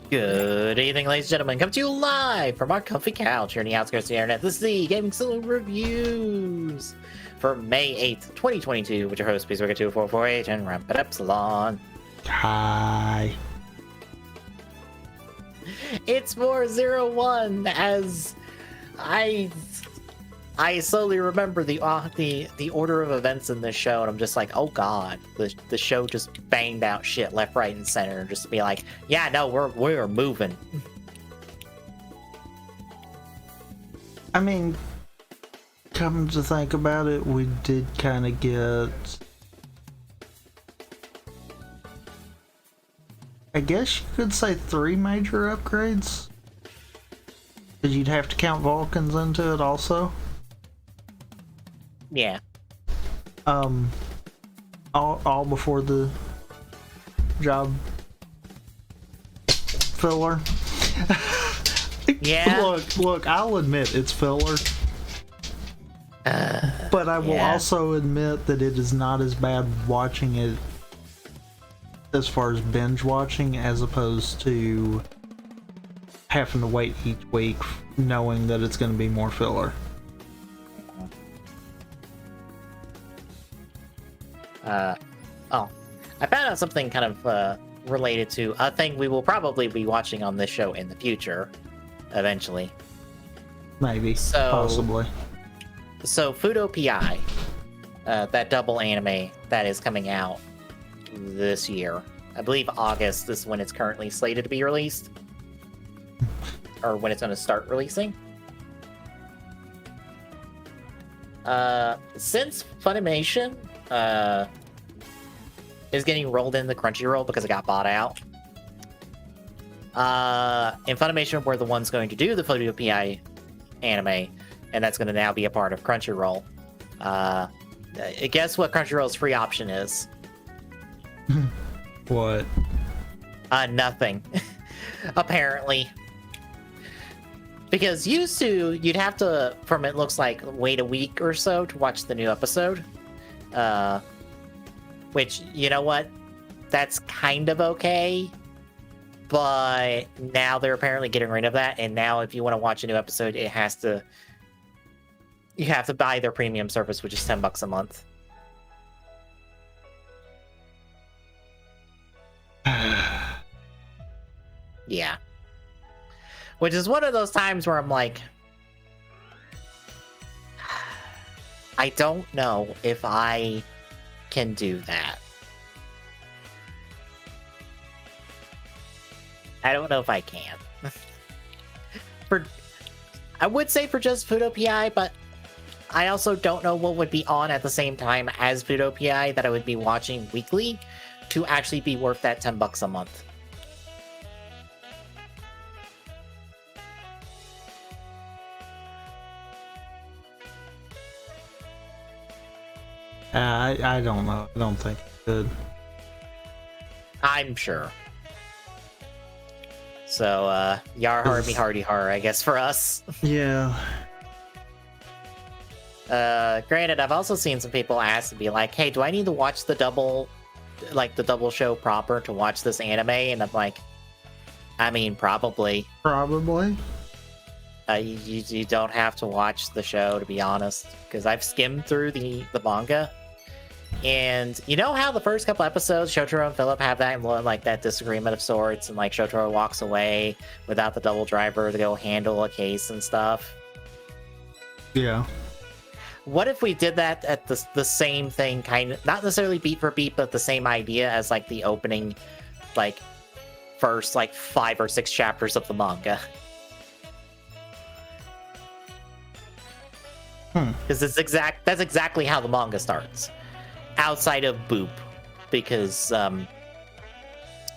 Good evening, ladies and gentlemen. Come to you live from our comfy couch here in the outskirts of the internet. This is the Gaming Saloon Reviews for May 8th, 2022, with your host, Peaceworker2448 and Rampant Epsilon. Hi. It's 401 as I slowly remember the order of events in this show, and I'm just like, oh god, the show just banged out shit left, right, and center, just to be like, yeah, no, we're moving. I mean, come to think about it, we did kind of get, I guess you could say 3 major upgrades. Because you'd have to count Vulcans into it also. Yeah. All before the job filler. Yeah. Look, I'll admit it's filler. But I will also admit that it is not as bad watching it as far as binge watching as opposed to having to wait each week knowing that it's going to be more filler. I found out something kind of related to a thing we will probably be watching on this show in the future, eventually. Maybe. Possibly. So, Fudo PI, that double anime that is coming out this year. I believe August is when it's currently slated to be released. Or when it's going to start releasing. Since Funimation is getting rolled in the Crunchyroll because it got bought out, and Funimation were the ones going to do the Fudo PI anime, and that's going to now be a part of Crunchyroll. Guess what Crunchyroll's free option is? What? Nothing. Apparently. Because used to, you'd have to, from it looks like, wait a week or so to watch the new episode. Which, you know what? That's kind of okay. But now they're apparently getting rid of that. And now if you want to watch a new episode, you have to buy their premium service, which is $10 a month. Yeah. Which is one of those times where I'm like, I don't know if I can do that. I don't know if I can. I would say for just Fudo PI, but I also don't know what would be on at the same time as Fudo PI that I would be watching weekly to actually be worth that $10 a month. I don't know. I don't think it could. I'm sure. So, yar har me hardy har, I guess, for us. Yeah. Granted, I've also seen some people ask to be like, hey, do I need to watch the double show proper to watch this anime? And I'm like, I mean, probably. Probably. You don't have to watch the show, to be honest, because I've skimmed through the manga, and you know how the first couple episodes, Shotaro and Philip have that disagreement of sorts, and like Shotaro walks away without the double driver to go handle a case and stuff. Yeah. What if we did that at the same thing, kind of, not necessarily beat for beat, but the same idea as like the opening, like first 5 or 6 chapters of the manga? Because that's exactly how the manga starts, outside of Boop, because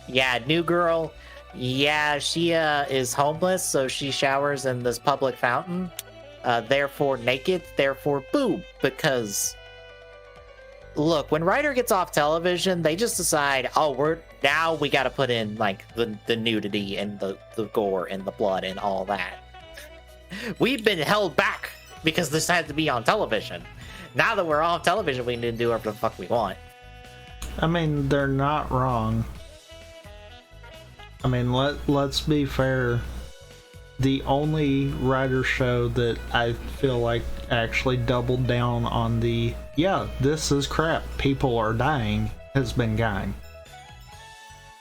new girl, she is homeless, so she showers in this public fountain, therefore naked, therefore boob. Because look, when Ryder gets off television, they just decide, we got to put in like the nudity and the gore and the blood and all that. We've been held back because this had to be on television. Now that we're off television, we need to do whatever the fuck we want. I mean, they're not wrong. I mean, let's be fair. The only writer show that I feel like actually doubled down on the this is crap, people are dying, has been Gang.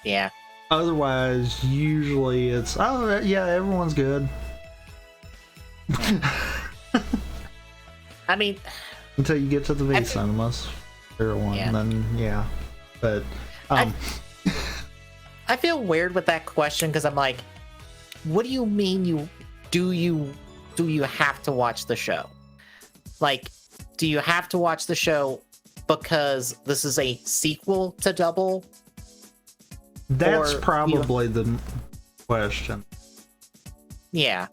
Yeah. Otherwise, usually it's everyone's good. I mean, until you get to the V cinemas, everyone, then but I feel weird with that question because I'm like, what do you mean do you have to watch the show? Like, do you have to watch the show because this is a sequel to Double? That's probably the question. Yeah.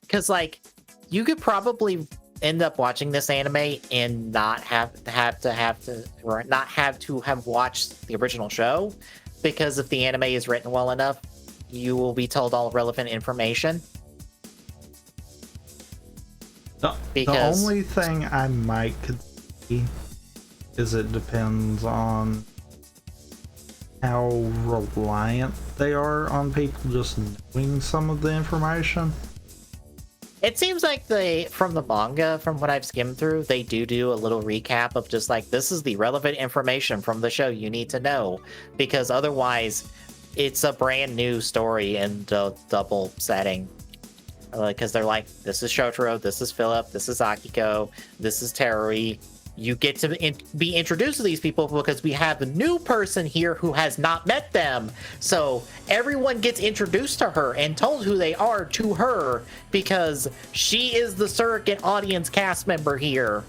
Because, like, you could probably end up watching this anime and not have watched the original show, because if the anime is written well enough, you will be told all relevant information. The only thing I might could see is it depends on how reliant they are on people just knowing some of the information. It seems like from the manga, from what I've skimmed through, they do a little recap of just like, this is the relevant information from the show you need to know, because otherwise it's a brand new story in the Double setting. Because they're like, this is Shotaro, this is Philip, this is Akiko, this is Teruri. You get to be introduced to these people because we have a new person here who has not met them. So everyone gets introduced to her and told who they are to her because she is the surrogate audience cast member here.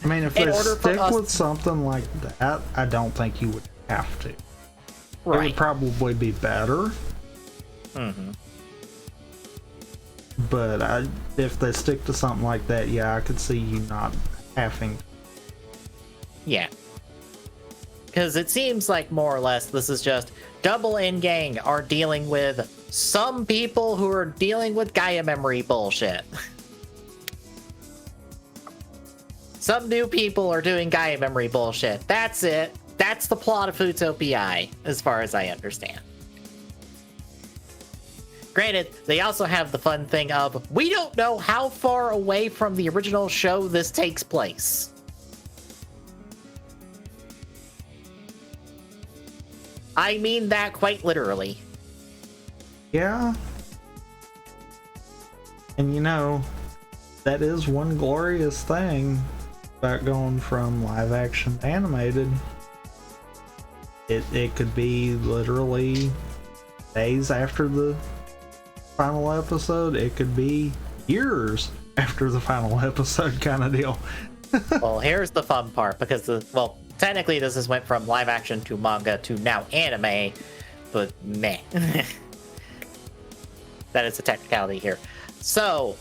I mean, if they stick with something like that, I don't think you would have to. Right. It would probably be better. Mm-hmm. But if they stick to something like that, I could see you not having. Yeah. Because it seems like more or less this is just Double and Gang are dealing with some people who are dealing with Gaia memory bullshit. Some new people are doing Gaia memory bullshit. That's it. That's the plot of Futopia, as far as I understand. Granted, they also have the fun thing of, we don't know how far away from the original show this takes place. I mean that quite literally. Yeah. And that is one glorious thing about going from live action to animated. It could be literally days after the final episode. It could be years after the final episode kind of deal. Well, here's the fun part, because technically this has went from live action to manga to now anime, but meh. That is a technicality here. So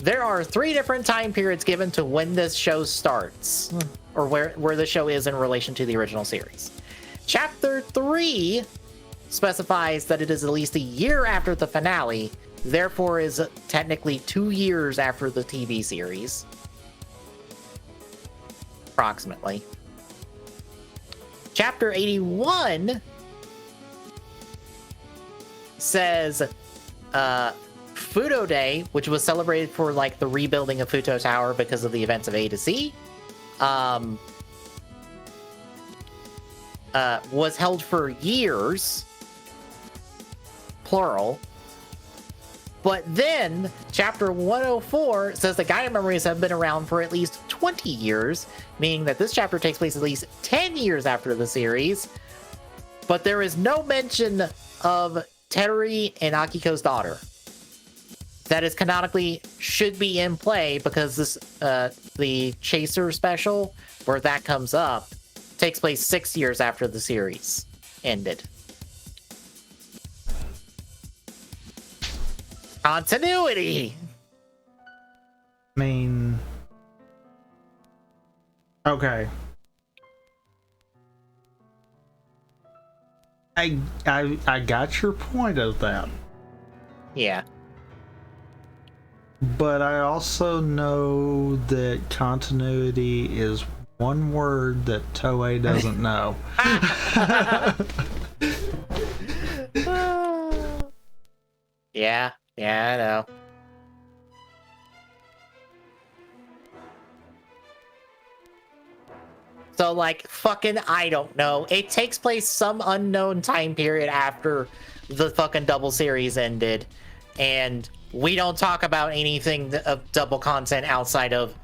there are 3 different time periods given to when this show starts, or where the show is in relation to the original series. Chapter 3 specifies that it is at least a year after the finale, therefore is technically 2 years after the TV series. Approximately. Chapter 81 says Fudo Day, which was celebrated for like the rebuilding of Futo Tower because of the events of A to C, was held for years, plural. But then chapter 104 says the Gaia memories have been around for at least 20 years, meaning that this chapter takes place at least 10 years after the series. But there is no mention of Teruri and Akiko's daughter. That is canonically should be in play, because this the Chaser special, where that comes up, takes place 6 years after the series ended. Continuity! I mean, okay. I got your point of that. Yeah. But I also know that continuity is one word that Toei doesn't know. Yeah, I know. So, like, fucking, I don't know. It takes place some unknown time period after the fucking Double series ended, and we don't talk about anything of Double content outside of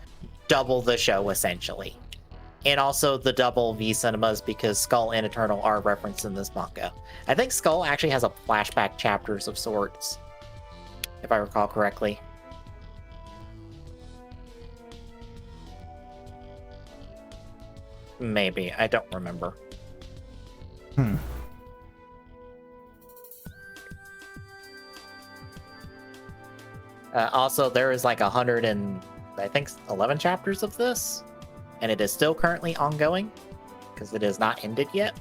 Double the show, essentially. And also the Double V cinemas, because Skull and Eternal are referenced in this manga. I think Skull actually has a flashback chapters of sorts, if I recall correctly. Maybe. I don't remember. Also, there is like 100 and I think 11 chapters of this, and it is still currently ongoing because it is not ended yet.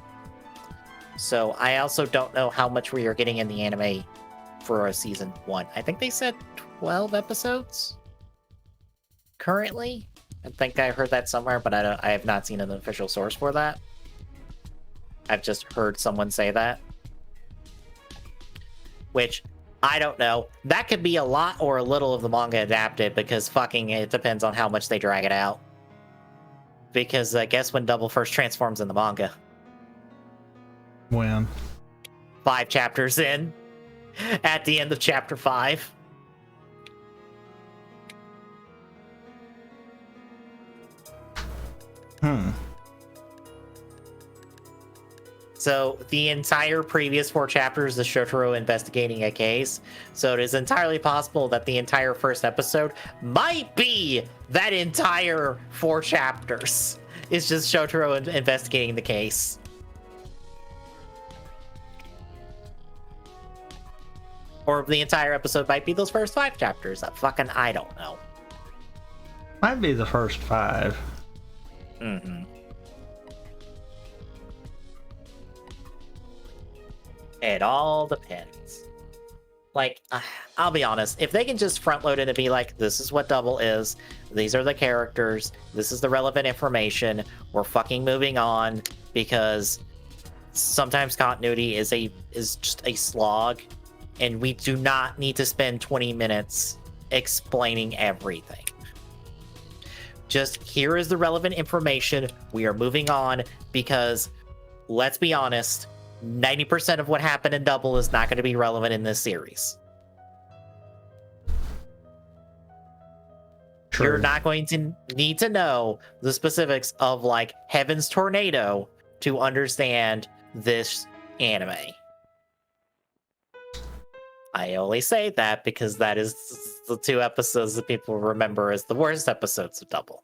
So I also don't know how much we are getting in the anime for a season 1. I think they said 12 episodes currently. I think I heard that somewhere, but I have not seen an official source for that. I've just heard someone say that. Which, I don't know. That could be a lot or a little of the manga adapted, because fucking it depends on how much they drag it out. Because I guess when Double first transforms in the manga. When? 5 chapters in. At the end of chapter 5. So the entire previous 4 chapters is Shotaro investigating a case. So it is entirely possible that the entire first episode might be that entire 4 chapters. It's just Shotaro investigating the case. Or the entire episode might be those first 5 chapters. I don't know. Might be the first 5. Mm-hmm. It all depends. Like, I'll be honest, if they can just front load it and be like, this is what Double is, these are the characters, this is the relevant information, we're fucking moving on, because sometimes continuity is just a slog, and we do not need to spend 20 minutes explaining everything. Just here is the relevant information, we are moving on, because let's be honest, 90% of what happened in Double is not going to be relevant in this series. True. You're not going to need to know the specifics of, like, Heaven's Tornado to understand this anime. I only say that because that is the 2 episodes that people remember as the worst episodes of Double.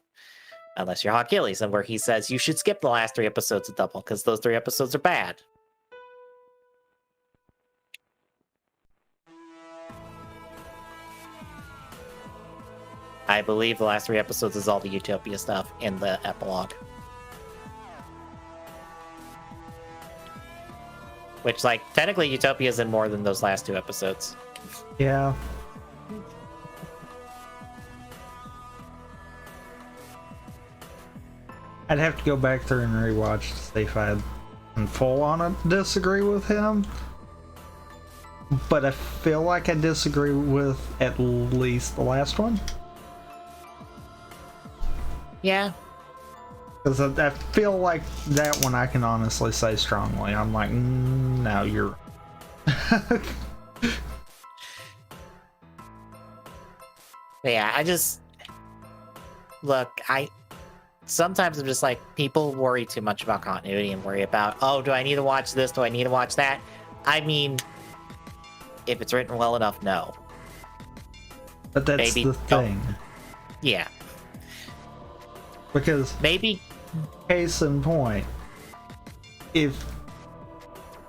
Unless you're Hot Gillies, and where he says you should skip the last 3 episodes of Double because those 3 episodes are bad. I believe the last 3 episodes is all the Utopia stuff in the epilogue. Which, like, technically Utopia is in more than those last 2 episodes. Yeah. I'd have to go back through and rewatch to see if I full on disagree with him. But I feel like I disagree with at least the last one. Yeah. Because I feel like that one I can honestly say strongly. I'm like, no, you're... Yeah, I just... Look, sometimes I'm just like, people worry too much about continuity and worry about, oh, do I need to watch this? Do I need to watch that? I mean, if it's written well enough, no. But that's maybe the thing. Yeah. Because maybe, case in point,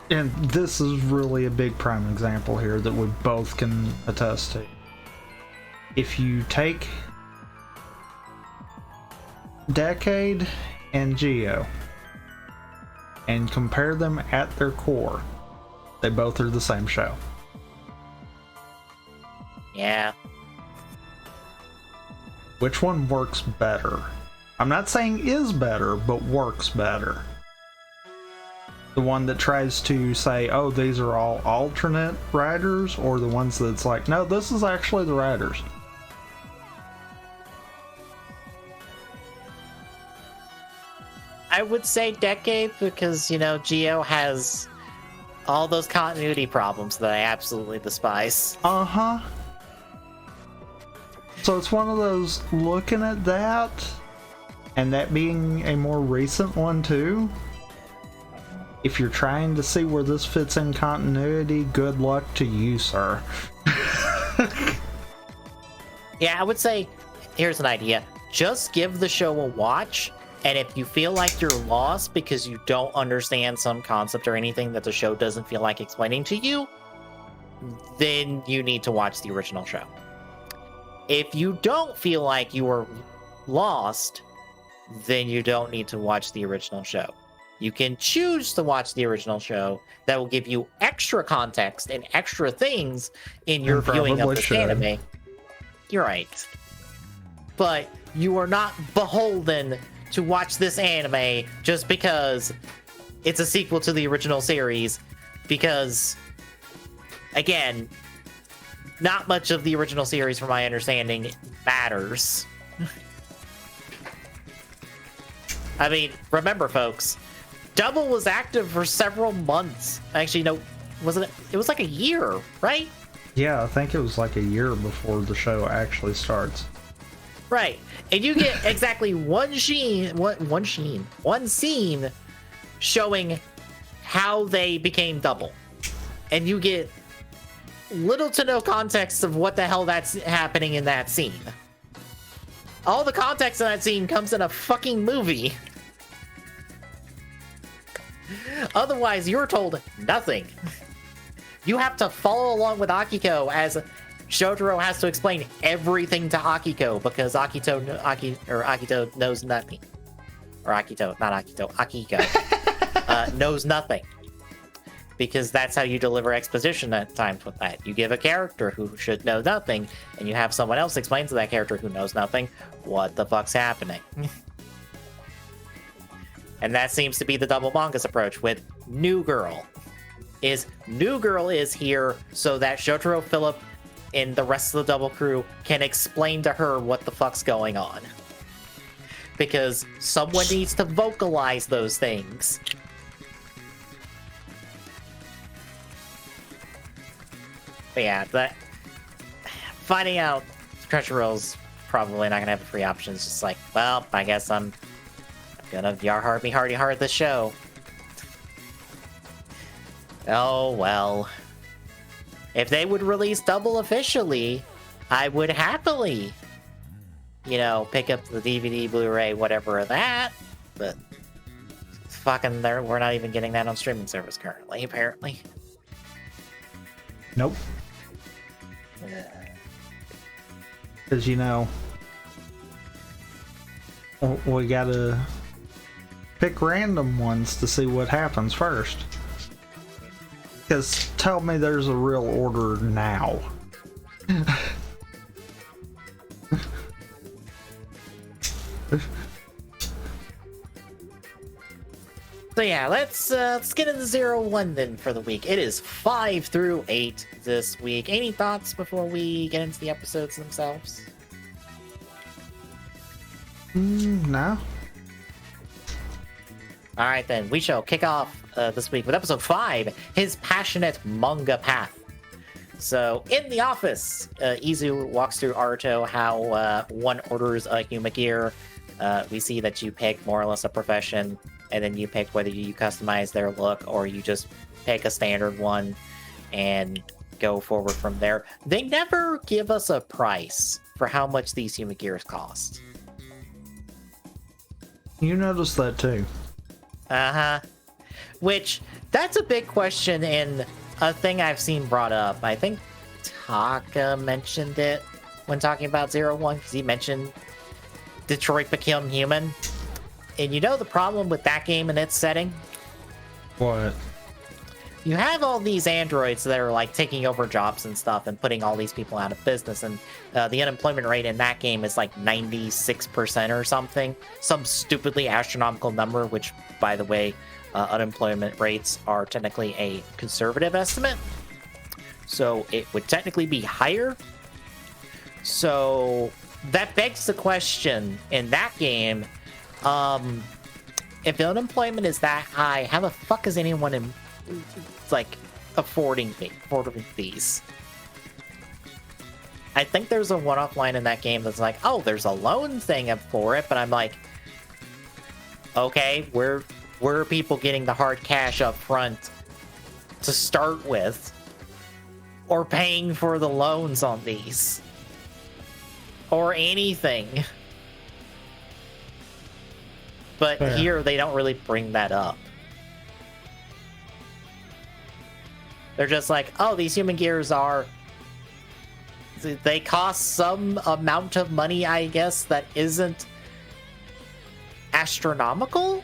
and this is really a big prime example here that we both can attest to. If you take Decade and Geo and compare them at their core, they both are the same show. Yeah. Which one works better? I'm not saying is better, but works better. The one that tries to say, oh, these are all alternate writers, or the ones that's like, no, this is actually the writers? I would say Decade because, Geo has all those continuity problems that I absolutely despise. Uh-huh. So it's one of those, looking at that, and that being a more recent one too, if you're trying to see where this fits in continuity, good luck to you, sir. Yeah, I would say, here's an idea. Just give the show a watch, and if you feel like you're lost because you don't understand some concept or anything that the show doesn't feel like explaining to you, then you need to watch the original show. If you don't feel like you are lost, then you don't need to watch the original show. You can choose to watch the original show. That will give you extra context and extra things in your viewing of this anime. You're right. But you are not beholden to watch this anime just because it's a sequel to the original series, because, again, not much of the original series, from my understanding, matters. I mean, remember, folks, Double was active for several months. Actually, no, wasn't it? It was like a year, right? Yeah, I think it was like a year before the show actually starts. Right. And you get exactly one scene showing how they became Double. And you get little to no context of what the hell that's happening in that scene. All the context in that scene comes in a fucking movie. Otherwise, you're told nothing. You have to follow along with Akiko as Shotaro has to explain everything to Akiko because Akito knows nothing. Or Akito, not Akito, Akiko knows nothing. Because that's how you deliver exposition at times with that. You give a character who should know nothing, and you have someone else explain to that character who knows nothing what the fuck's happening. And that seems to be the Double Manga's approach with New Girl. New Girl is here so that Shotaro, Philip, and the rest of the Double crew can explain to her what the fuck's going on. Because someone needs to vocalize those things. But yeah, finding out Crunchyroll's probably not gonna have a free option. It's just like, well, I guess I'm gonna hardy hard this show. Oh well. If they would release Double officially, I would happily, pick up the DVD, Blu-ray, whatever of that. But fucking, we're not even getting that on streaming service currently, apparently. Nope. Because, we gotta pick random ones to see what happens first. Because tell me there's a real order now. So yeah, let's get into 0-1 then for the week. It is 5 through 8 this week. Any thoughts before we get into the episodes themselves? No. All right then, we shall kick off this week with episode 5, His Passionate Manga Path. So in the office, Izu walks through Aruto how one orders a Humagear. We see that you pick more or less a profession, and then you pick whether you customize their look or you just pick a standard one and go forward from there. They never give us a price for how much these Humagears cost. You noticed that too. Uh-huh. Which, that's a big question and a thing I've seen brought up. I think Taka mentioned it when talking about 0-1, because he mentioned Detroit Become Human. And the problem with that game and its setting? What? You have all these androids that are like taking over jobs and stuff and putting all these people out of business, and the unemployment rate in that game is like 96% or something. Some stupidly astronomical number, which, by the way, unemployment rates are technically a conservative estimate. So it would technically be higher. So that begs the question in that game, if the unemployment is that high, how the fuck is anyone affording these? I think there's a one-off line in that game that's like, oh, there's a loan thing for it, but I'm like, okay, where are people getting the hard cash up front to start with? Or paying for the loans on these? Or anything? But here, they don't really bring that up. They're just like, oh, these human gears they cost some amount of money, I guess, that isn't astronomical?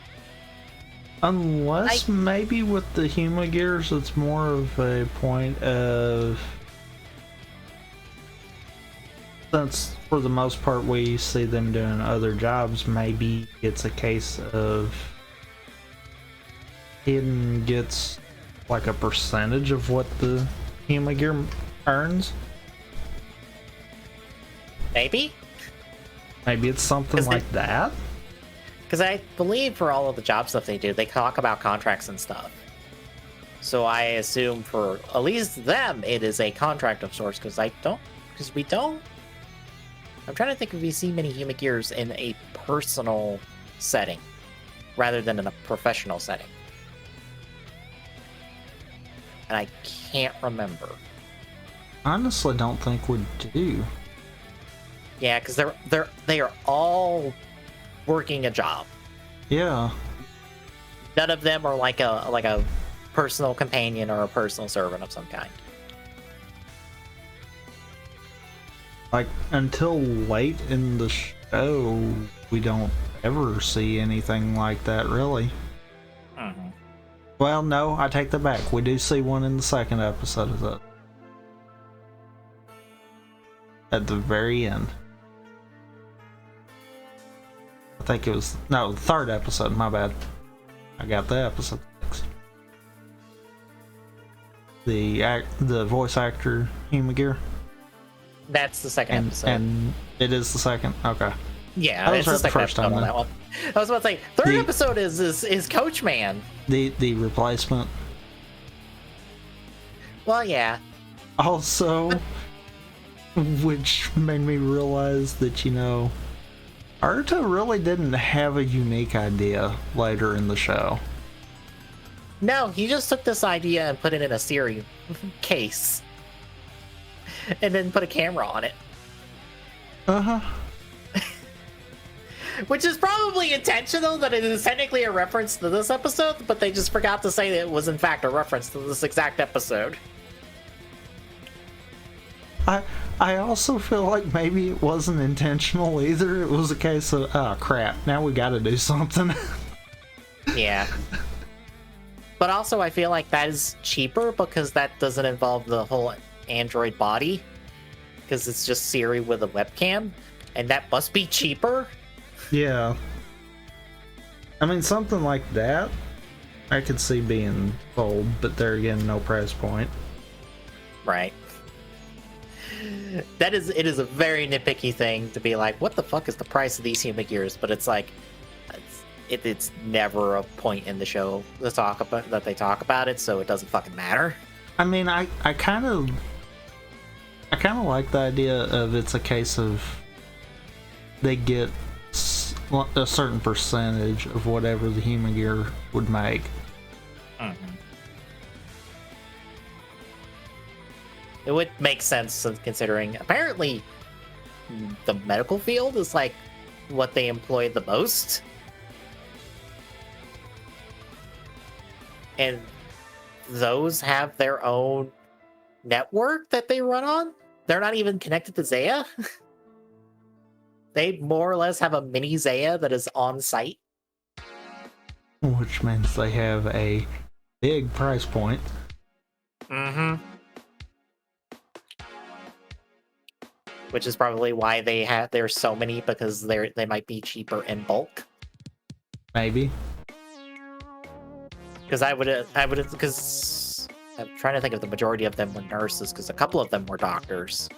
Unless maybe with the human gears, it's more of a point of... Since for the most part we see them doing other jobs, maybe it's a case of Hidden gets like a percentage of what the human gear earns. Maybe it's something like that. Because I believe for all of the job stuff they do, they talk about contracts and stuff. So I assume for at least them, it is a contract of sorts. Because we don't. I'm trying to think if we see many human gears in a personal setting rather than in a professional setting. And I can't remember. Honestly, don't think we do. Yeah, because they are all working a job. Yeah. None of them are like a personal companion or a personal servant of some kind. Like, until late in the show, we don't ever see anything like that, really. Mm-hmm. Well, no, I take that back. We do see one in the second episode of that. At the very end. I think it was... No, the third episode, my bad. I got the episode 6. The voice actor, human gear. That's the second episode. And it is the second? Okay. Yeah, it's the second episode on that one. I was about to say, third episode is Coach Man. The replacement. Well, yeah. Also, which made me realize that, Arta really didn't have a unique idea later in the show. No, he just took this idea and put it in a Siri case. And then put a camera on it. Uh-huh. Which is probably intentional, that it is technically a reference to this episode, but they just forgot to say that it was in fact a reference to this exact episode. I also feel like maybe it wasn't intentional either. It was a case of, oh crap, now we gotta do something. Yeah. But also I feel like that is cheaper because that doesn't involve the whole Android body. Because it's just Siri with a webcam. And that must be cheaper. Yeah. I mean, something like that, I could see being sold, but there again, no price point. Right. It is a very nitpicky thing to be like, what the fuck is the price of these human gears? But it's like, it's never a point in the show that they talk about it, so it doesn't fucking matter. I mean, I kind of like the idea of it's a case of they get a certain percentage of whatever the human gear would make. Mm-hmm. It would make sense considering apparently the medical field is like what they employ the most. And those have their own network that they run on. They're not even connected to Zaya. They more or less have a mini Zaya that is on site. Which means they have a big price point. Mm-hmm. Which is probably why there's so many, because they might be cheaper in bulk. Maybe. Because because I'm trying to think if the majority of them were nurses, because a couple of them were doctors.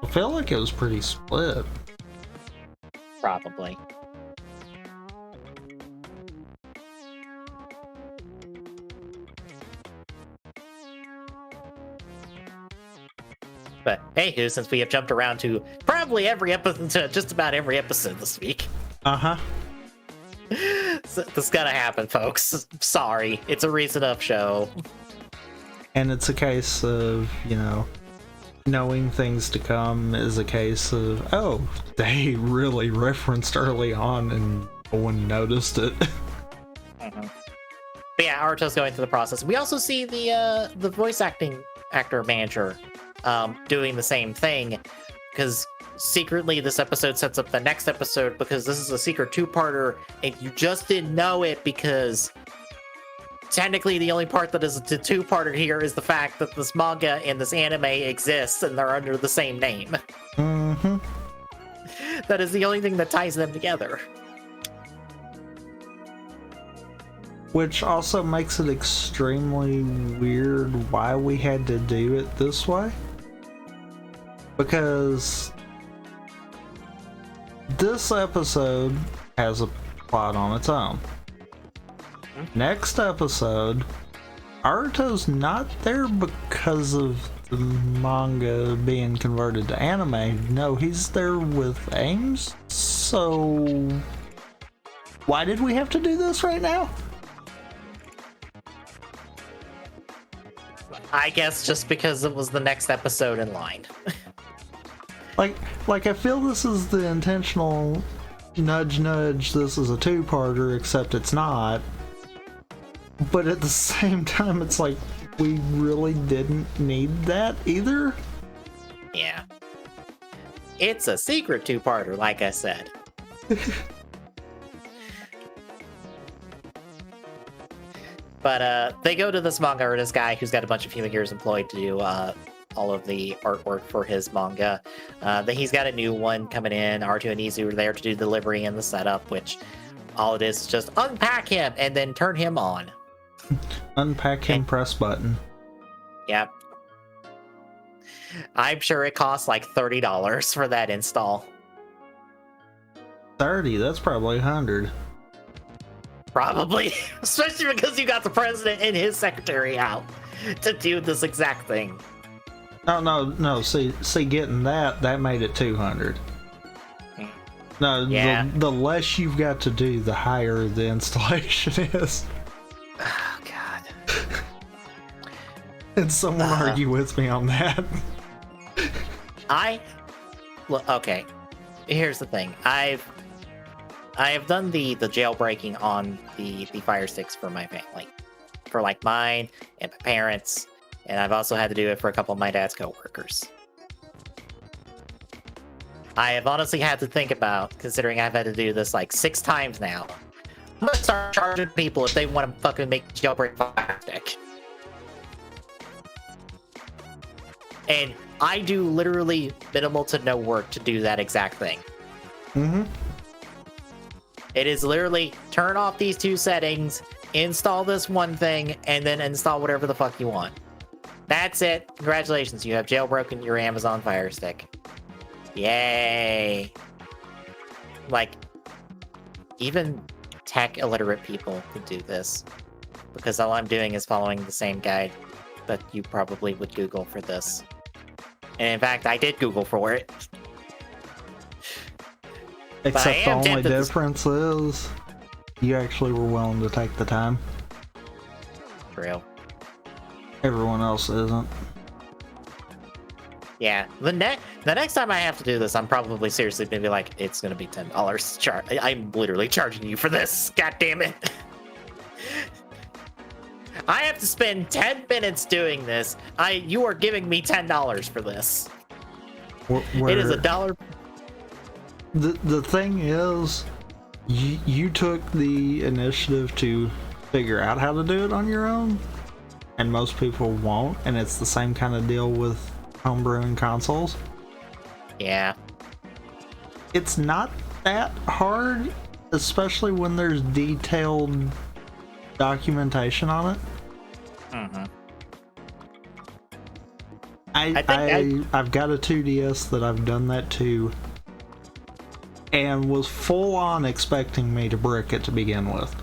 I feel like it was pretty split. Probably. But hey, since we have jumped around to probably every episode, to just about every episode this week. Uh-huh. So, this gotta happen, folks. Sorry, it's a recent up show. And it's a case of, you know, knowing things to come is a case of, oh, they really referenced early on and no one noticed it. Mm-hmm. But yeah, Arto's going through the process. We also see the voice actor manager doing the same thing, because secretly this episode sets up the next episode, because this is a secret two-parter and you just didn't know it, because technically the only part that is a two-parter here is the fact that this manga and this anime exists and they're under the same name. Mm-hmm. That is the only thing that ties them together. Which also makes it extremely weird why we had to do it this way. Because this episode has a plot on its own. Next episode, Aruto's not there because of the manga being converted to anime. No, he's there with Ames. So why did we have to do this right now? I guess just because it was the next episode in line. Like I feel this is the intentional nudge nudge, this is a two-parter, except it's not. But at the same time, it's like, we really didn't need that either. Yeah. It's a secret two-parter, like I said. But they go to this manga artist guy who's got a bunch of human gears employed to do all of the artwork for his manga. Then he's got a new one coming in. Artu and Izu are there to do delivery and the setup, which all it is just unpack him and then turn him on. Unpack him, press button. Yep. I'm sure it costs like $30 for that install. 30, that's probably 100. Probably. Especially because you got the president and his secretary out to do this exact thing. Oh, no, see, getting that made it 200. No, yeah. The less you've got to do, the higher the installation is. Oh, God. And someone argue with me on that. Look, okay. Here's the thing. I have done the jailbreaking on the Fire Sticks for my family. For like mine and my parents. And I've also had to do it for a couple of my dad's coworkers. I have honestly had to think about, considering I've had to do this like 6 times now, I'm gonna start charging people if they want to fucking make jailbreak Fire Stick. And I do literally minimal to no work to do that exact thing. Mm-hmm. It is literally turn off these 2 settings, install this one thing, and then install whatever the fuck you want. That's it. Congratulations, you have jailbroken your Amazon Fire Stick. Yay. Like, even tech illiterate people could do this. Because all I'm doing is following the same guide that you probably would Google for this. And in fact, I did Google for it. Except the only difference is you actually were willing to take the time. True. Everyone else isn't. Yeah, the next time I have to do this, I'm probably seriously gonna be like, it's gonna be $10. I'm literally charging you for this. God damn it! I have to spend 10 minutes doing this. You are giving me $10 for this. It is $1. The thing is, you took the initiative to figure out how to do it on your own, and most people won't, and it's the same kind of deal with homebrewing consoles. Yeah. It's not that hard especially when there's detailed documentation on it. Mm-hmm. I've got a 2DS that I've done that to, and was full on expecting me to brick it to begin with,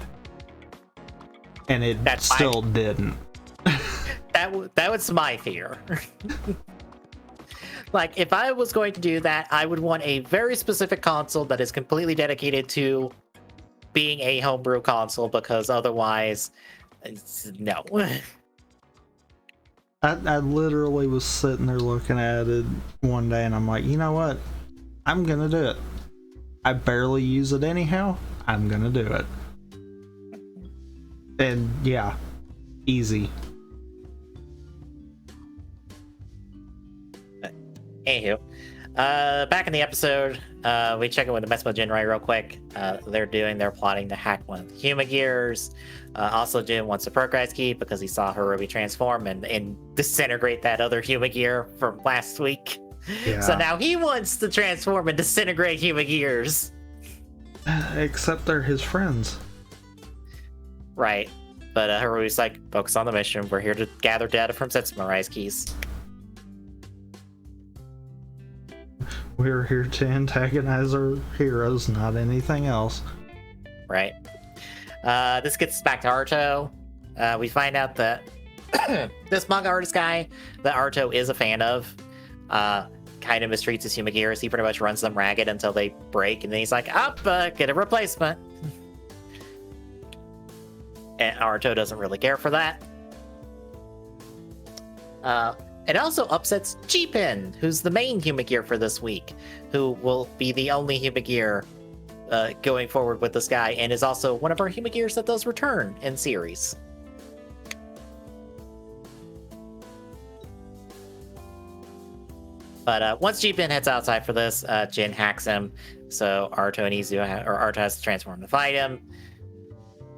and it still didn't. That was my fear. Like, if I was going to do that, I would want a very specific console that is completely dedicated to being a homebrew console, because otherwise, no. I literally was sitting there looking at it one day, and I'm like, you know what? I'm gonna do it. I barely use it anyhow. I'm gonna do it. And yeah, easy. Anywho, back in the episode, we check in with the Mesmo Jinrai real quick. They're plotting to hack one of the Humagears. Also, Jin wants the progress key because he saw Haruhi transform and disintegrate that other Humagear from last week. Yeah. So now he wants to transform and disintegrate Humagears. Except they're his friends. Right. But Haruhi's like, focus on the mission. We're here to gather data from Setsumari's keys. We're here to antagonize our heroes, not anything else. Right. This gets us back to Arto. We find out that this manga artist guy that Arto is a fan of kind of mistreats his Humagears. He pretty much runs them ragged until they break, and then he's like, get a replacement. And Arto doesn't really care for that. It also upsets G-Pin, who's the main Humagear for this week, who will be the only Humagear going forward with this guy, and is also one of our Humagears that does return in series. But once G-Pin heads outside for this, Jin hacks him, so Arto and Arto has to transform to fight him.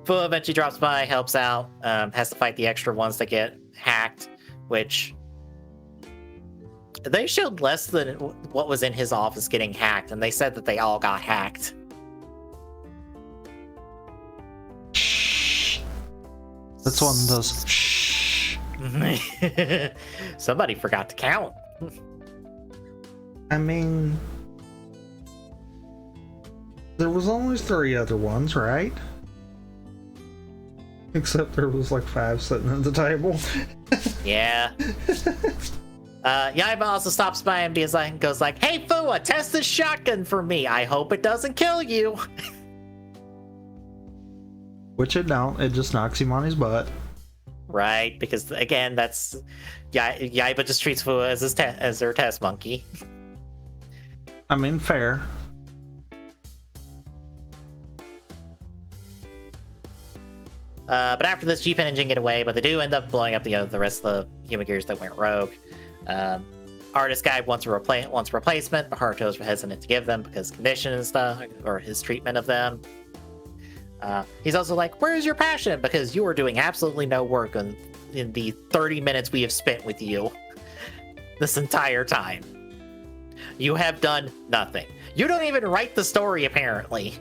Fu eventually drops by, helps out, has to fight the extra ones that get hacked, which they showed less than what was in his office getting hacked, and they said that they all got hacked. Shh. That's one of those shh. Somebody forgot to count. I mean, there was only 3 other ones, right? Except there was like 5 sitting at the table. Yeah. Yaiba also stops by and goes like, "Hey Fua, test this shotgun for me. I hope it doesn't kill you." Which it don't. It just knocks him on his butt. Right, because again, that's Yaiba just treats Fua as their test monkey. I mean, fair. But after this, G-Pen and Jin get away, but they do end up blowing up the rest of the Humagears that went rogue. Artist guy wants a replacement, but Haruto's hesitant to give them because condition and stuff, or his treatment of them. He's also like, "Where is your passion? Because you are doing absolutely no work in the 30 minutes we have spent with you this entire time. You have done nothing. You don't even write the story, apparently,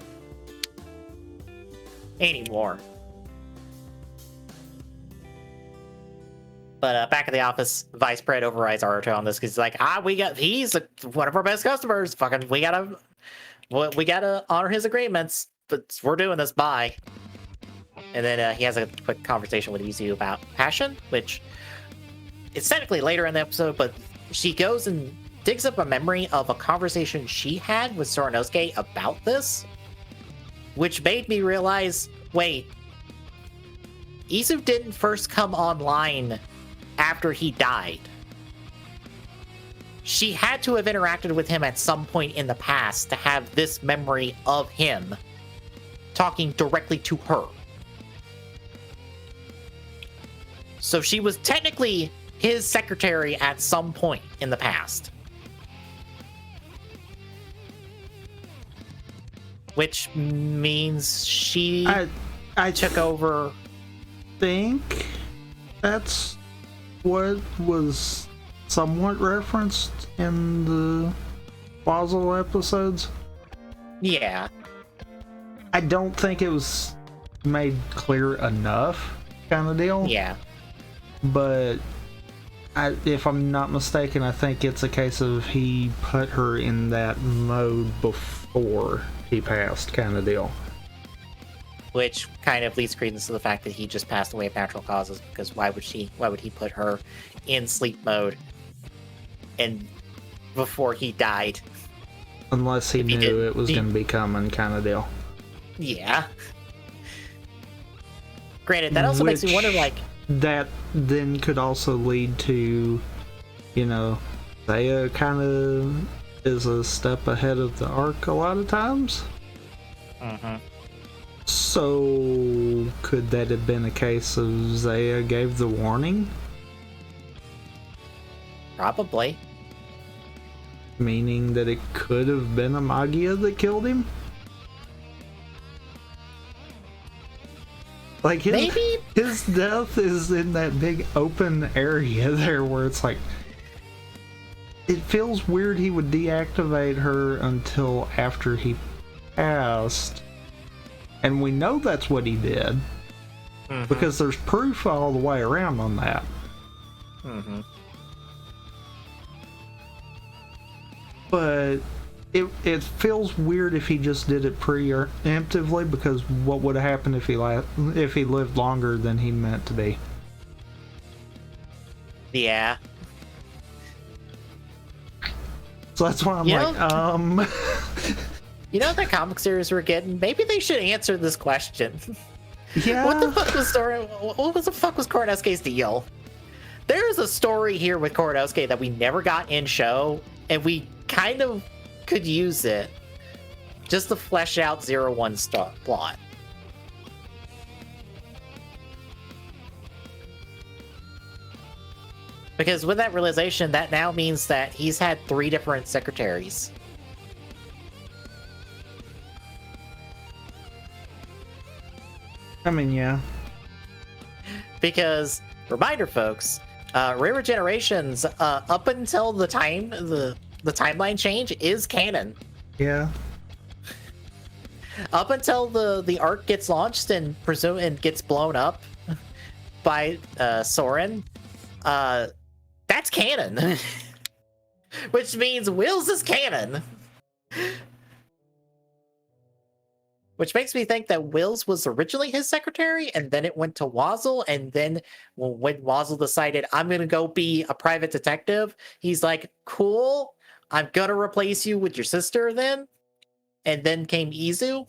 anymore." But back at the office, Vice Pred overrides Aruto on this because he's like, he's one of our best customers. Fucking, we gotta honor his agreements, but we're doing this, bye. And then he has a quick conversation with Izu about passion, which it's technically later in the episode, but she goes and digs up a memory of a conversation she had with Soranosuke about this, which made me realize, wait, Izu didn't first come online after he died. She had to have interacted with him at some point in the past to have this memory of him talking directly to her. So she was technically his secretary at some point in the past. Which means she I took over. Think that's what was somewhat referenced in the Basel episodes. Yeah. I don't think it was made clear enough, kind of deal. Yeah. But if I'm not mistaken, I think it's a case of he put her in that mode before he passed, kind of deal. Which kind of leads credence to the fact that he just passed away of natural causes, because why would he put her in sleep mode and before he died? Unless he knew it was going to be coming, kind of deal. Yeah. Granted, that also makes me wonder, like... That then could also lead to, you know, Thea kind of is a step ahead of the arc a lot of times. Mm-hmm. So, could that have been a case of Zaya gave the warning? Probably. Meaning that it could have been a Magia that killed him? Like, his death is in that big open area there where it's like... It feels weird he would deactivate her until after he passed. And we know that's what he did. Mm-hmm. Because there's proof all the way around on that. Mm-hmm. But it feels weird if he just did it preemptively, because what would have happened if he lived longer than he meant to be? Yeah. So that's why I'm You know that comic series we're getting? Maybe they should answer this question. Yeah. What the fuck was Koronosuke's deal? There is a story here with Koronosuke that we never got in show, and we kind of could use it just to flesh out 01's plot. Because with that realization, that now means that he's had 3 different secretaries. I mean, yeah. Because, reminder folks, Rare Generations, up until the timeline change, is canon. Yeah. Up until the arc gets launched and gets blown up by Soren, that's canon. Which means Wills is canon. Which makes me think that Wills was originally his secretary, and then it went to Wazzle, and then when Wazzle decided, I'm going to go be a private detective, he's like, cool, I'm going to replace you with your sister then. And then came Izu.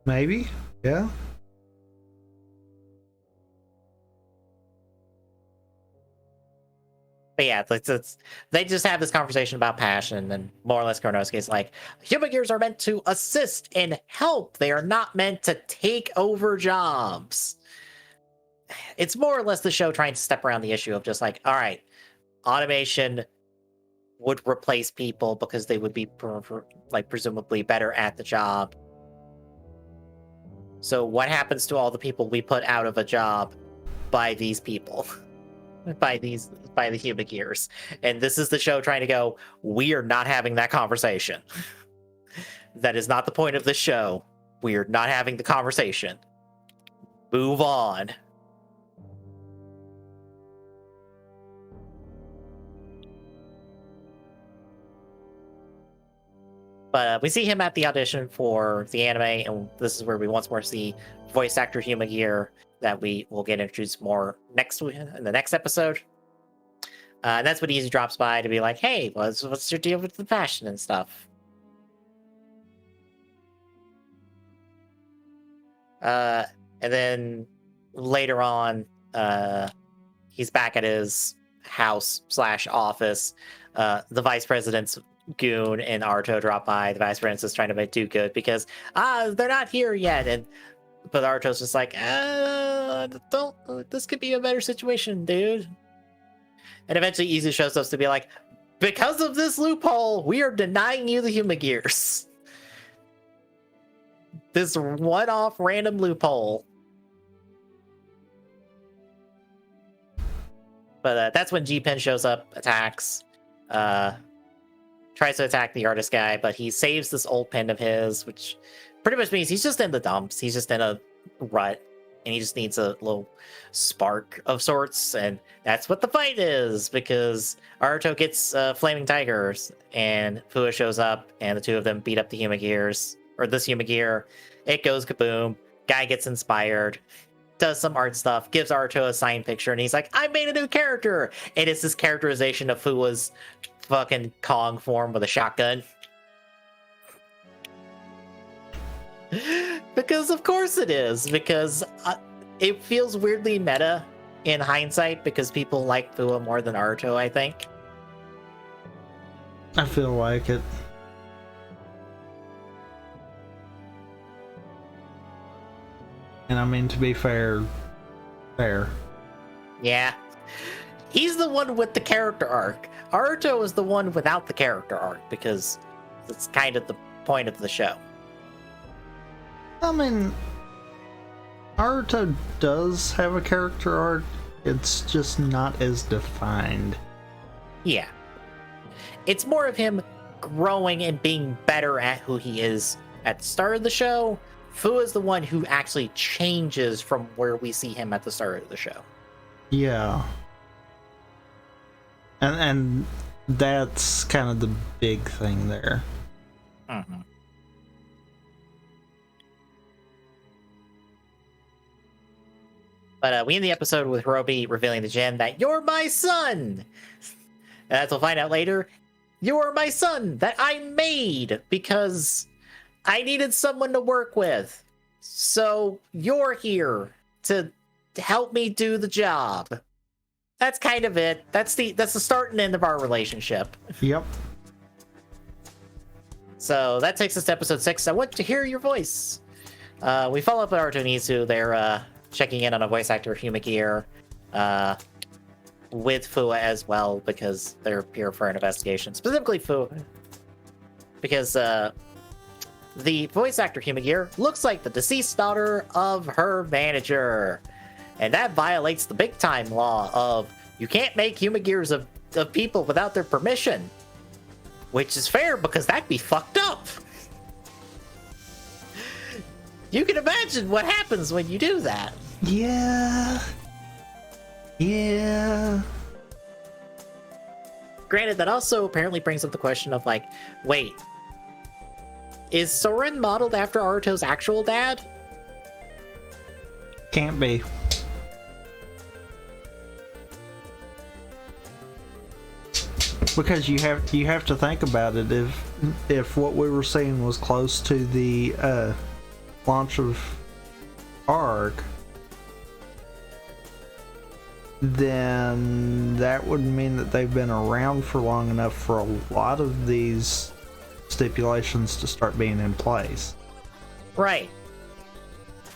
Maybe, yeah. But yeah, they just have this conversation about passion, and more or less Koronosuke is like, human gears are meant to assist and help. They are not meant to take over jobs. It's more or less the show trying to step around the issue of just like, all right, automation would replace people because they would be presumably better at the job. So what happens to all the people we put out of a job by these people? by the human gears? And this is the show trying to go, we are not having that conversation. That is not the point of this show. We are not having the conversation. Move on. But we see him at the audition for the anime, and this is where we once more see voice actor Human Gear that we will get introduced more in the next episode. And that's when Easy drops by to be like, hey, what's your deal with the fashion and stuff? And then later on, he's back at his house/office. The vice president's goon and Arto drop by. The vice president is trying to do good because they're not here yet, but Arto's just like, this could be a better situation, dude. And eventually Izu shows up to be like, because of this loophole, we are denying you the human gears. This one-off random loophole. But that's when G-Pen shows up, attacks, tries to attack the artist guy, but he saves this old pen of his, which pretty much means he's just in the dumps. He's just in a rut, and he just needs a little spark of sorts, and that's what the fight is, because Aruto gets flaming tigers, and Fua shows up, and the two of them beat up the Humagears, or this Humagear. It goes kaboom. Guy gets inspired, does some art stuff, gives Aruto a signed picture, and he's like, I made a new character! And it's this characterization of Fua's fucking Kong form with a shotgun. Because of course it is, because it feels weirdly meta in hindsight, because people like Fua more than Aruto, I think. I feel like it. And I mean, to be fair. Yeah. He's the one with the character arc. Aruto is the one without the character arc, because it's kind of the point of the show. I mean, Aruto does have a character arc. It's just not as defined. Yeah. It's more of him growing and being better at who he is at the start of the show. Fu is the one who actually changes from where we see him at the start of the show. Yeah. And that's kind of the big thing there. Mm-hmm. But we end the episode with Hirobi revealing to Jin that you're my son! And as we'll find out later, you're my son that I made because I needed someone to work with. So you're here to help me do the job. That's kind of it. That's the start and end of our relationship. Yep. So that takes us to episode 6. I want to hear your voice. We follow up with Aruto and Izu. They're checking in on a voice actor, Humagear, with Fua as well, because they're here for an investigation. Specifically Fua, because the voice actor Humagear looks like the deceased daughter of her manager. And that violates the big time law of you can't make Humagears of people without their permission. Which is fair, because that'd be fucked up. You can imagine what happens when you do that. Yeah. Granted, that also apparently brings up the question of, like, wait, is Soren modeled after Aruto's actual dad? Can't be. Because you have to think about it. If what we were seeing was close to the launch of ARC, then that would mean that they've been around for long enough for a lot of these stipulations to start being in place. Right.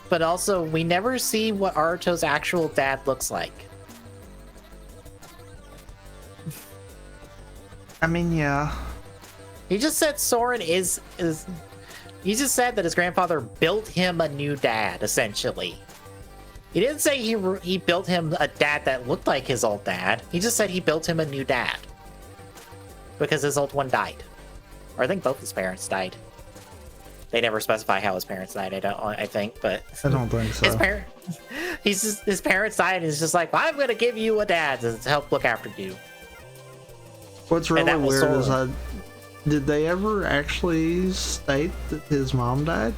But also, we never see what Aruto's actual dad looks like. I mean, yeah. He just said Soren is he just said that his grandfather built him a new dad, essentially. He didn't say he built him a dad that looked like his old dad. He just said he built him a new dad. Because his old one died. Or I think both his parents died. They never specify how his parents died, I think, but I don't think so. His parents died, and he's just like, well, I'm gonna give you a dad to help look after you. What's really weird is did they ever actually state that his mom died?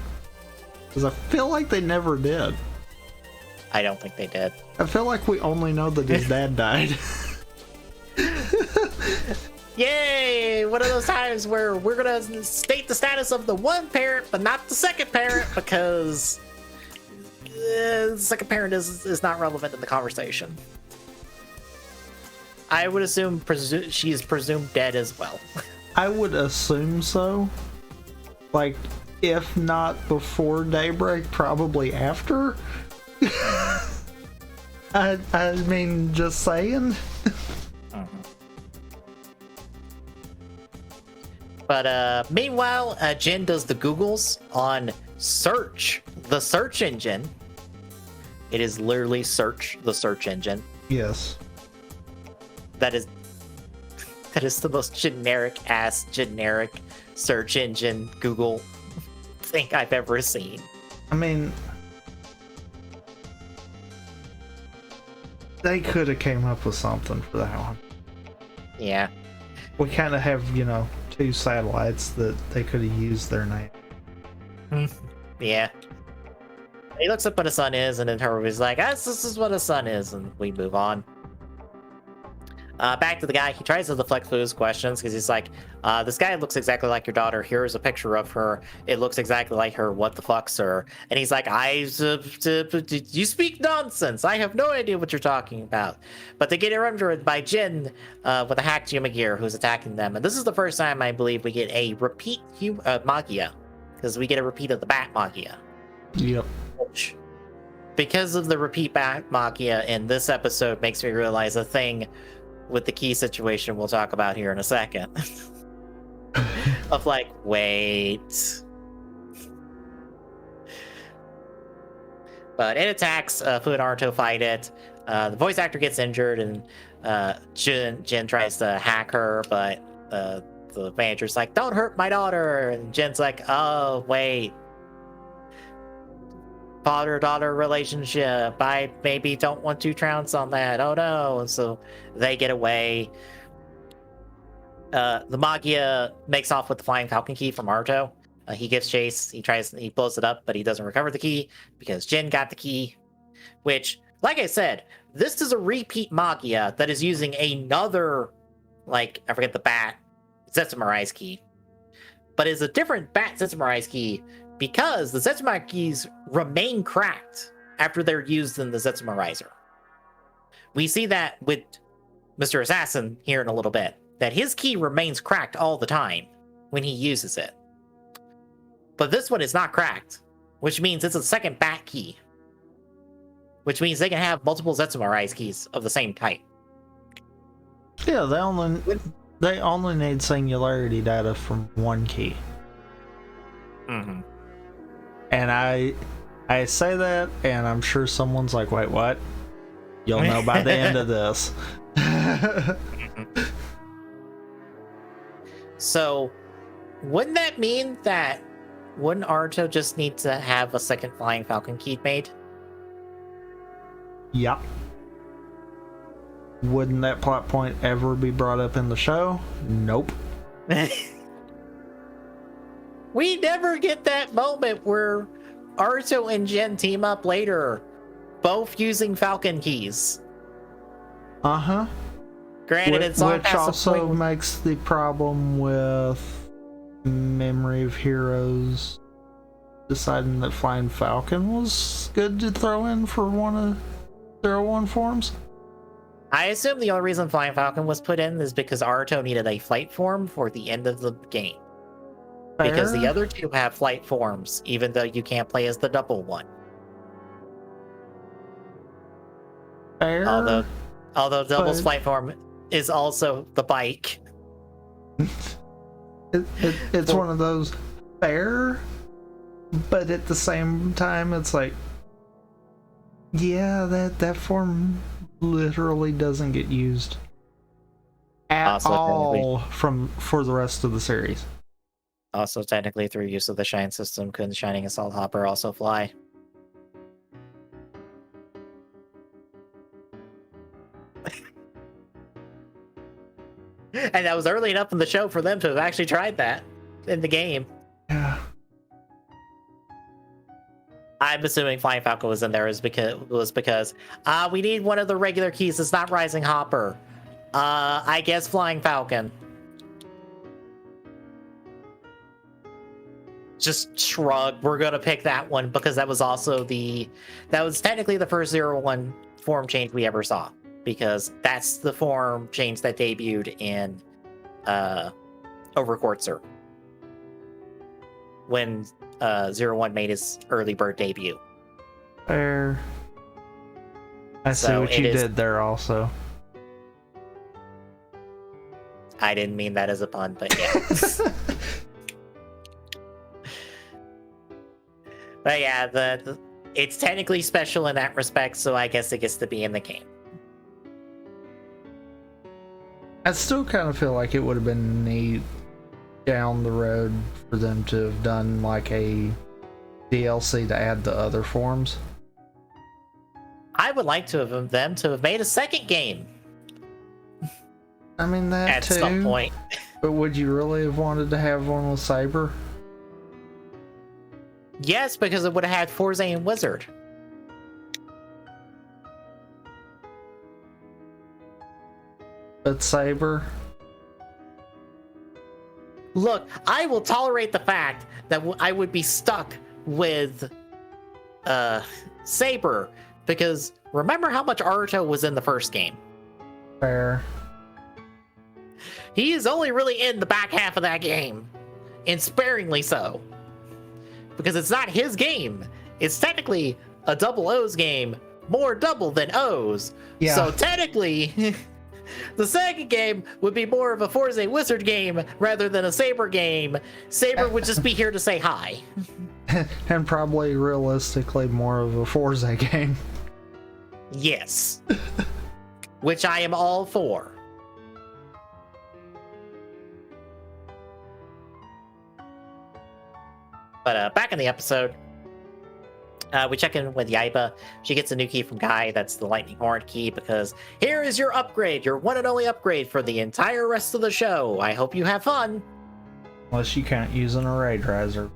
Because I feel like they never did. I don't think they did. I feel like we only know that his dad died. Yay! One of those times where we're gonna state the status of the one parent, but not the second parent, because the second parent is not relevant in the conversation. I would assume she is presumed dead as well. I would assume so. Like, if not before daybreak, probably after. I mean, just saying. But meanwhile, Jin does the Googles on Search, the search engine. It is literally Search, the search engine. Yes. That is That is the most generic search engine Google thing I've ever seen. I mean, they could have came up with something for that one. Yeah. We kind of have, 2 satellites that they could have used their name. Yeah. He looks up what a sun is, and then Haru's like, this is what a sun is, and we move on. Back to the guy. He tries to deflect Fu's questions because he's like, this guy looks exactly like your daughter. Here's a picture of her. It looks exactly like her. What the fuck, sir? And he's like, you speak nonsense. I have no idea what you're talking about. But they get interrupted by Jin with a hacked human gear who's attacking them. And this is the first time I believe we get a repeat Magia, because we get a repeat of the Bat Magia. Yep. Which, because of the repeat Bat Magia in this episode, makes me realize a thing with the key situation we'll talk about here in a second. Of like, wait. But it attacks. Fu and Naruto fight it. The voice actor gets injured, and Jin tries to hack her, but the manager's like, don't hurt my daughter. And Jin's like, oh, wait. Father-daughter relationship. I maybe don't want to trounce on that. Oh no. And so they get away. The Magia makes off with the Flying Falcon key from Naruto. He gives chase. He blows it up, but he doesn't recover the key because Jin got the key. Which, like I said, this is a repeat Magia that is using another, I forget the Bat Zetsumarais key. But it's a different Bat Zetsumarais key because the Zetsumarais keys remain cracked after they're used in the Zetsumarizer. We see that with Mr. Assassin here in a little bit, that his key remains cracked all the time when he uses it. But this one is not cracked, which means it's a second Bat key. Which means they can have multiple Zetsumarais keys of the same type. Yeah, they only need singularity data from one key. Mm-hmm. And I say that, and I'm sure someone's like, wait, what? You'll know by the end of this. So, wouldn't that mean that wouldn't Naruto just need to have a second Flying Falcon key made? Yep. Wouldn't that plot point ever be brought up in the show? Nope. We never get that moment where Naruto and Jin team up later, both using Falcon keys. Uh-huh. Granted, it's on which also makes the problem with Memory of Heroes deciding that Flying Falcon was good to throw in for one of 01 forms. I assume the only reason Flying Falcon was put in is because Naruto needed a flight form for the end of the game. Fair. Because the other two have flight forms, even though you can't play as the double one. Fair. Although Double's flight form is also the bike. It's one of those fair, but at the same time, it's like, yeah, that form literally doesn't get used at all for the rest of the series. Also, technically, through use of the Shine system, couldn't Shining Assault Hopper also fly? And that was early enough in the show for them to have actually tried that in the game. Yeah. I'm assuming Flying Falcon was in there because we need one of the regular keys that's not Rising Hopper. I guess Flying Falcon. Just shrug. We're gonna pick that one because that was technically the first 01 form change we ever saw, because that's the form change that debuted in Overcourtser when 01 made his early bird debut. Fair. I see what you did there also. I didn't mean that as a pun, but yeah. But yeah, it's technically special in that respect, so I guess it gets to be in the game. I still kind of feel like it would have been neat down the road for them to have done like a DLC to add the other forms. I would like to have them to have made a second game. I mean, that at too, some point. But would you really have wanted to have one with Saber? Yes, because it would have had Forzane Wizard. But Saber? Look, I will tolerate the fact that I would be stuck with Saber, because remember how much Aruto was in the first game? Fair. He is only really in the back half of that game, and sparingly so. Because it's not his game. It's technically a double O's game, more double than O's. Yeah. So technically, the second game would be more of a Forzane Wizard game rather than a Saber game. Saber would just be here to say hi. And probably realistically more of a Forza game. Yes. Which I am all for. But back in the episode, we check in with Yaiba. She gets a new key from Guy. That's the Lightning Horn key, because here is your upgrade, your one and only upgrade for the entire rest of the show. I hope you have fun. Unless you can't use an array driver.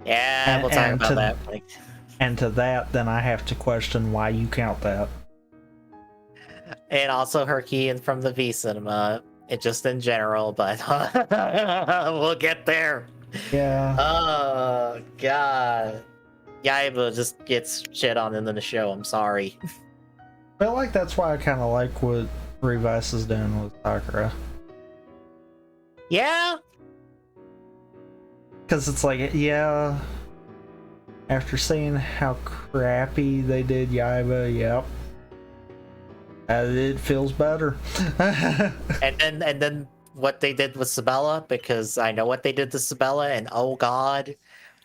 Yeah, we'll talk about that. And to that, then I have to question why you count that. And also her key in from the V Cinema, just in general, but we'll get there. Yeah. Oh, God. Yaiba just gets shit on in the show. I'm sorry. I feel like that's why I kind of like what Revice is doing with Sakura. Yeah? Because it's like, yeah, after seeing how crappy they did Yaiba, yep. It feels better. and then what they did with Sabella, because I know what they did to Sabella, and oh god,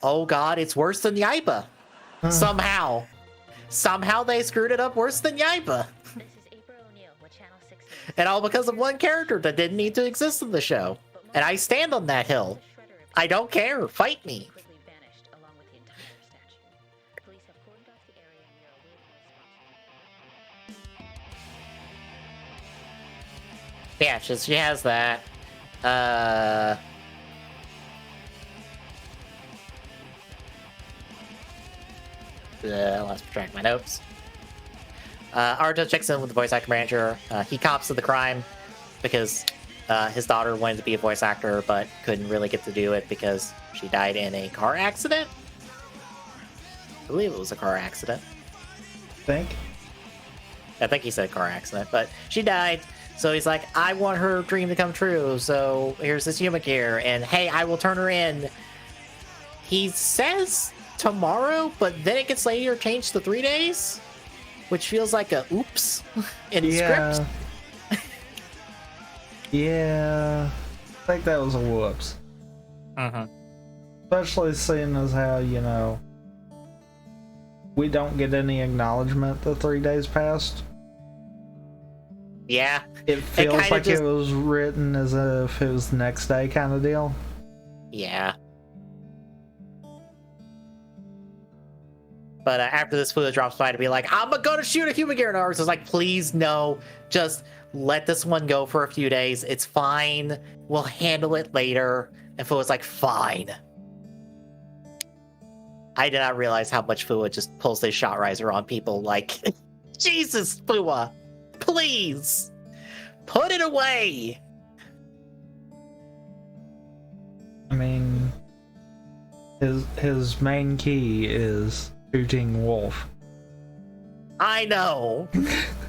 it's worse than Yaiba. Somehow they screwed it up worse than Yaiba. This is April O'Neil with Channel 16. And all because of one character that didn't need to exist in the show. And I stand on that hill. I don't care. Fight me. Quickly vanished along with the entire statue. Police have cordoned off the area and they're awaiting response. Yeah, she has that. I lost track of my notes. Aruto checks in with the voice actor manager. He cops to the crime because his daughter wanted to be a voice actor but couldn't really get to do it because she died in a car accident. I believe it was a car accident. I think he said car accident, but she died. So he's like, I want her dream to come true. So here's this human gear, and hey, I will turn her in. He says tomorrow, but then it gets later changed to 3 days, which feels like a oops in the script. Yeah, I think that was a whoops. Especially seeing as how, you know, we don't get any acknowledgement the 3 days passed. Yeah. It feels like it was written as if it was the next day kind of deal. Yeah. But after this footage drops by to be like, I'm gonna shoot a human gear, and ours is like, please no, just let this one go for a few days. It's fine. We'll handle it later. And Fu was like, fine. I did not realize how much Fua just pulls his shot riser on people. Like, Jesus, Fua, please put it away. I mean, his main key is shooting wolf. I know.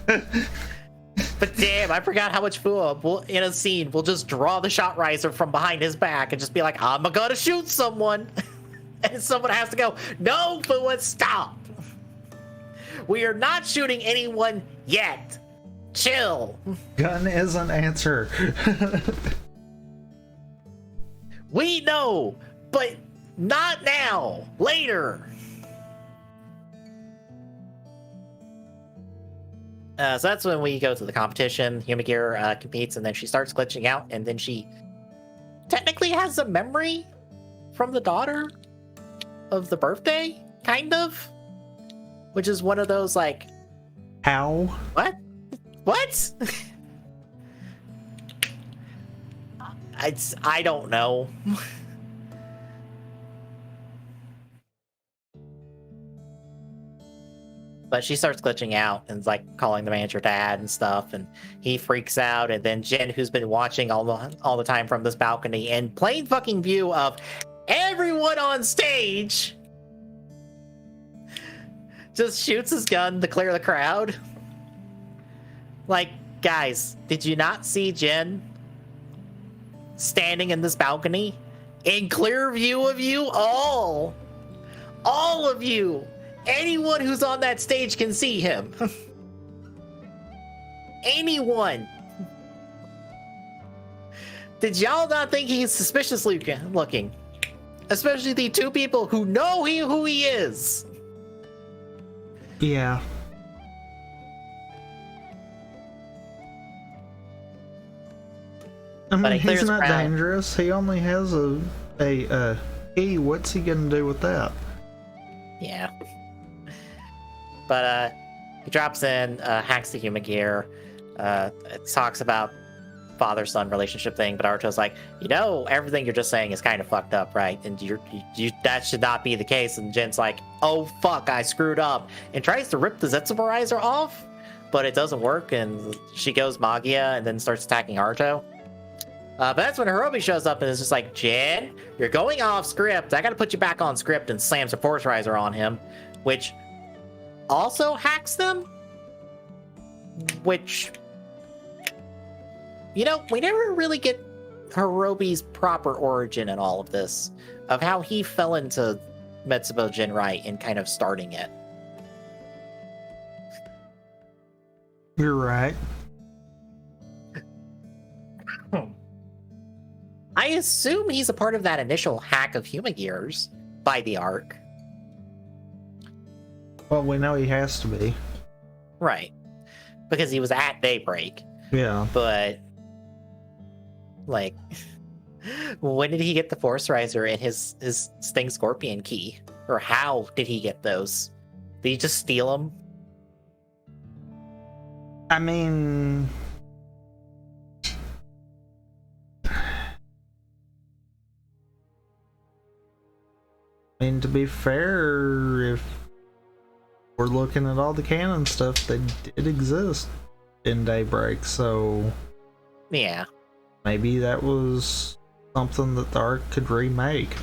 But damn, I forgot how much Fua will, in a scene, will just draw the shot riser from behind his back and just be like, I'm gonna shoot someone. And someone has to go, no, Fua, stop. We are not shooting anyone yet. Chill. Gun is an answer. We know, but not now. Later. So that's when we go to the competition. Humagear competes, and then she starts glitching out, and then she technically has a memory from the daughter of the birthday, kind of, which is one of those like, How? what? I don't know. But she starts glitching out and like calling the manager dad and stuff, and he freaks out. And then Jen, who's been watching all the time from this balcony and plain fucking view of everyone on stage, just shoots his gun to clear the crowd. Like, guys, did you not see Jen standing in this balcony in clear view of you all of you? Anyone who's on that stage can see him. Anyone. Did y'all not think he's suspicious looking? Especially the two people who know who he is. Yeah. I mean, he's not dangerous. He only has a key. What's he gonna do with that? Yeah. But he drops in, hacks the Humagear, talks about father-son relationship thing, but Arto's like, everything you're just saying is kind of fucked up, right? And you that should not be the case. And Jen's like, oh fuck, I screwed up, and tries to rip the Zetsuberizer off, but it doesn't work, and she goes Magia and then starts attacking Arto. But that's when Hirobi shows up and is just like, Jen, you're going off script. I gotta put you back on script, and slams a Force Riser on him, which also hacks them. Which, we never really get Hirobi's proper origin in all of this, of how he fell into Metsubo Jinrai and kind of starting it. You're right. I assume he's a part of that initial hack of Humagears by the Ark. Well, we know he has to be. Right. Because he was at Daybreak. Yeah. But, like, when did he get the Force Riser and his Sting Scorpion key? Or how did he get those? Did he just steal them? I mean... to be fair, if we're looking at all the canon stuff, they did exist in Daybreak, so yeah, maybe that was something that the Ark could remake.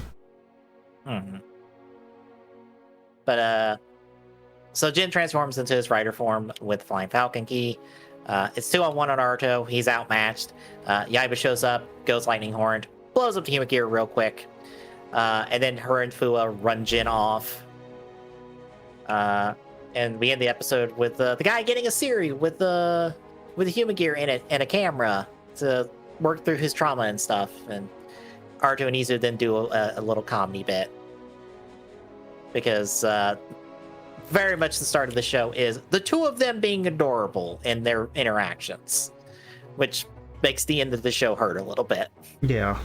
But so Jin transforms into his rider form with Flying Falcon key. It's 2-on-1 on Arto. He's outmatched. Yaiba shows up, goes Lightning Horn, blows up the Humagear real quick. And then her and Fua run Jin off. And we end the episode with the guy getting a Siri with the Humagear in it and a camera to work through his trauma and stuff. And Arto and Izu then do a little comedy bit. Because very much the start of the show is the two of them being adorable in their interactions. Which makes the end of the show hurt a little bit. Yeah.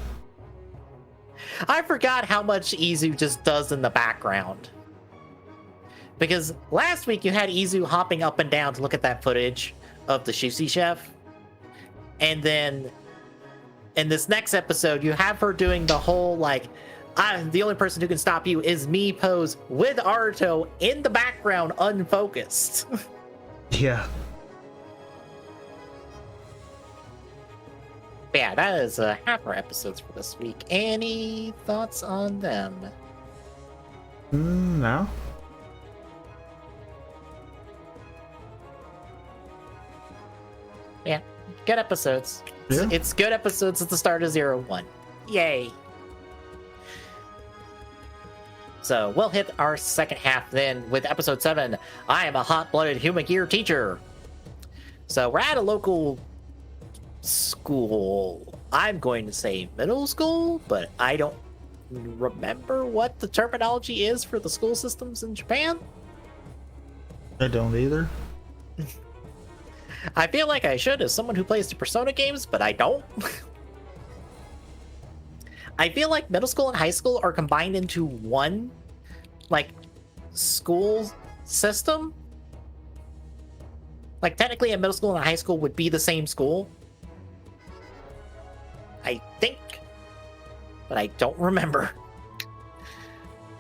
I forgot how much Izu just does in the background. Because last week you had Izu hopping up and down to look at that footage of the Sushi Chef. And then in this next episode, you have her doing the whole, like, the only person who can stop you is me pose with Arto in the background, unfocused. Yeah. Yeah, that is half our episodes for this week. Any thoughts on them? No. Yeah, good episodes. Yeah. It's good episodes at the start of 01. Yay. So we'll hit our second half then with episode 7. I am a hot-blooded Humagear teacher. So we're at a local school. I'm going to say middle school, but I don't remember what the terminology is for the school systems in Japan. I don't either. I feel like I should as someone who plays the Persona games, but I don't. I feel like middle school and high school are combined into one, like, school system. Like, technically a middle school and a high school would be the same school. I think. But I don't remember.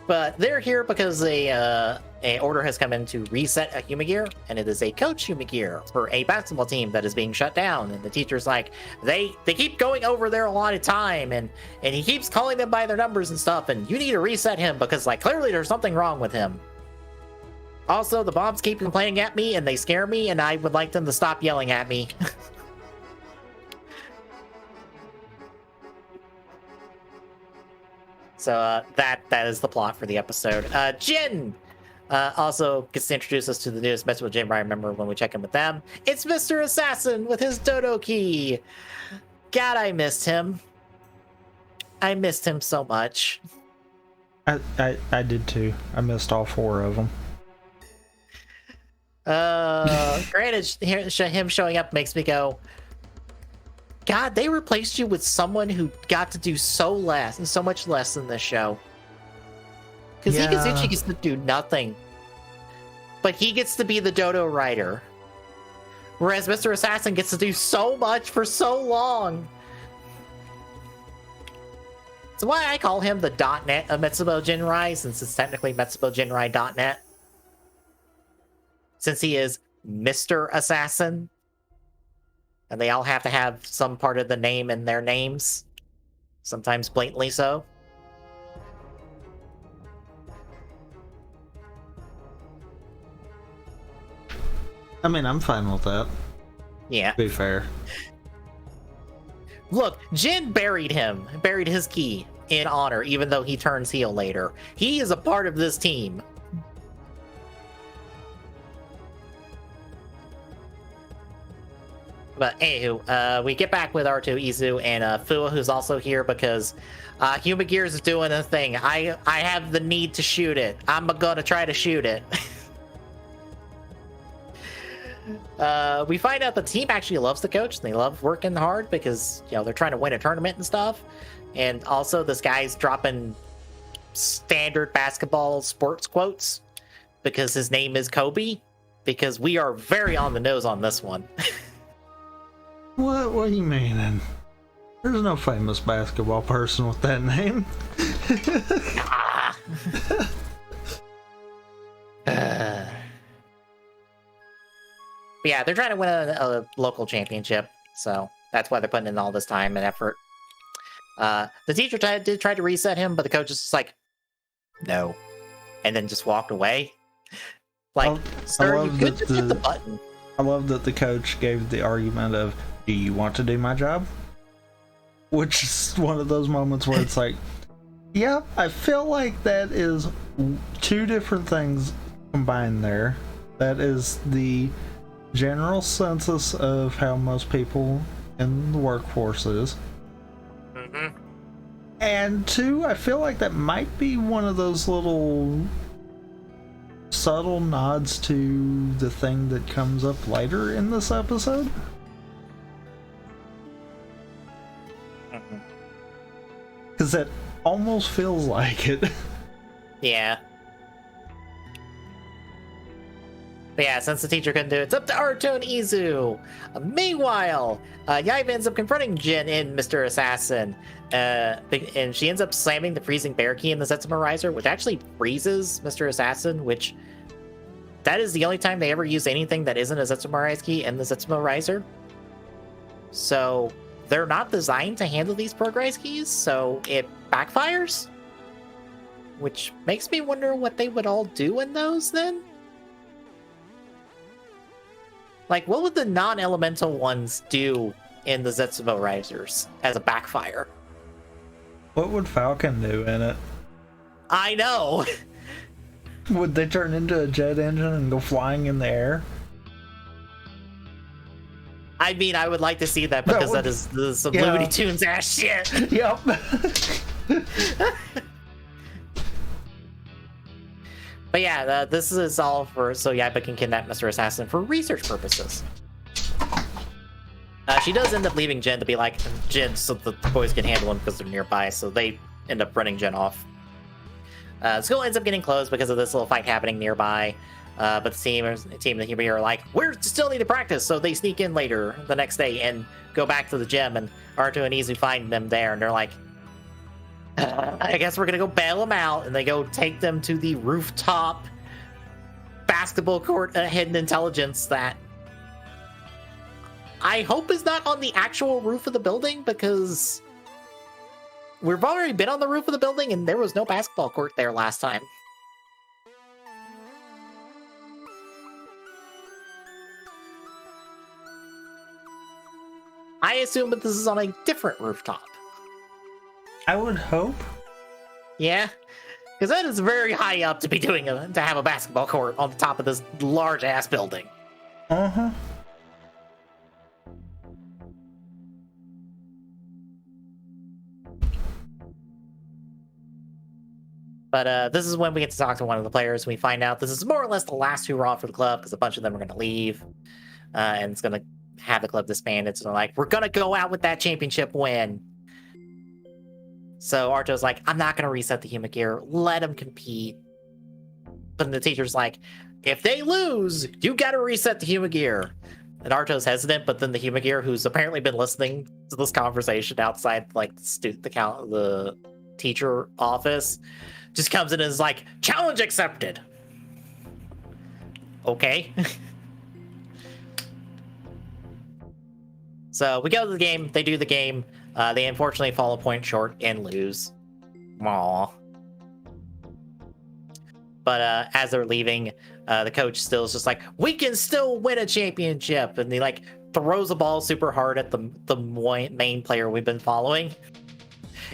But they're here because an order has come in to reset a Humagear, and it is a coach Humagear for a basketball team that is being shut down. And the teacher's like, they keep going over their allotted time, and he keeps calling them by their numbers and stuff, and you need to reset him because, like, clearly there's something wrong with him. Also, the bombs keep complaining at me, and they scare me, and I would like them to stop yelling at me. So that is the plot for the episode. Jin also gets to introduce us to the newest Metro Jin. I remember when we check in with them. It's Mr. Assassin with his dodo key. God, I missed him. I missed him so much. I did too. I missed all 4 of them. Granted, him showing up makes me go, God, they replaced you with someone who got to do so much less in this show. Because Ikazuchi gets to do nothing. But he gets to be the dodo rider. Whereas Mr. Assassin gets to do so much for so long. That's why I call him the .NET of Metsubo Jinrai, since it's technically MetsuboJinrai.net. Since he is Mr. Assassin. And they all have to have some part of the name in their names. Sometimes blatantly so. I mean, I'm fine with that. Yeah. To be fair. Look, Jin buried his key in honor, even though he turns heel later. He is a part of this team. But anywho, we get back with R2, Izu, and Fua, who's also here because Humagears is doing a thing. I have the need to shoot it. I'm gonna try to shoot it. We find out the team actually loves the coach. They love working hard because, you know, they're trying to win a tournament and stuff. And also, this guy's dropping standard basketball sports quotes because his name is Kobe. Because we are very on the nose on this one. What are you meaning? There's no famous basketball person with that name. Yeah, they're trying to win a local championship, so that's why they're putting in all this time and effort. The teacher did try to reset him, but the coach is just like, no, and then just walked away. Like, sir, you could just hit the button. I love that the coach gave the argument of, do you want to do my job? Which is one of those moments where it's like, yeah, I feel like that is 2 different things combined there. That is the general census of how most people in the workforce is. Mm-hmm. And 2, I feel like that might be one of those little subtle nods to the thing that comes up later in this episode. Because that almost feels like it. Yeah. But yeah, since the teacher couldn't do it, it's up to Aruto and Izu. Meanwhile, Yaiba ends up confronting Jin in Mr. Assassin. And she ends up slamming the freezing bear key in the Zetsuma Riser, which actually freezes Mr. Assassin, which... that is the only time they ever use anything that isn't a Zetsuma Rise key in the Zetsuma Riser. So... they're not designed to handle these progress keys, so it backfires. Which makes me wonder what they would all do in those, then? Like, what would the non-elemental ones do in the Zetsubo Risers as a backfire? What would Falcon do in it? I know! Would they turn into a jet engine and go flying in the air? I mean, I would like to see that because that is some Looney Tunes ass shit. Yep. But yeah, this is all for so Yaiba can kidnap Mr. Assassin for research purposes. She does end up leaving Jen to be like, Jen, so the boys can handle him because they're nearby, so they end up running Jen off. School ends up getting closed because of this little fight happening nearby. But the team and the human are like, we still need to practice, so they sneak in later the next day and go back to the gym, and Arto and Izu find them there, and they're like, I guess we're gonna go bail them out, and they go take them to the rooftop basketball court hidden intelligence that I hope is not on the actual roof of the building, because we've already been on the roof of the building and there was no basketball court there last time. I assume that this is on a different rooftop. I would hope. Yeah, because that is very high up to be to have a basketball court on the top of this large ass building. Uh-huh. But this is when we get to talk to one of the players. We find out this is more or less the last hurrah for the club because a bunch of them are going to leave, and it's going to have the club disbanded. So they're like, we're going to go out with that championship win. So Arto's like, I'm not going to reset the human gear. Let them compete. But the teacher's like, if they lose, you got to reset the human gear. And Arto's hesitant, but then the human gear, who's apparently been listening to this conversation outside like the teacher office, just comes in and is like, challenge accepted. Okay. So we go to the game. They do the game. They unfortunately fall a point short and lose. Aww. But as they're leaving, the coach still is just like, we can still win a championship. And he like throws a ball super hard at the main player we've been following.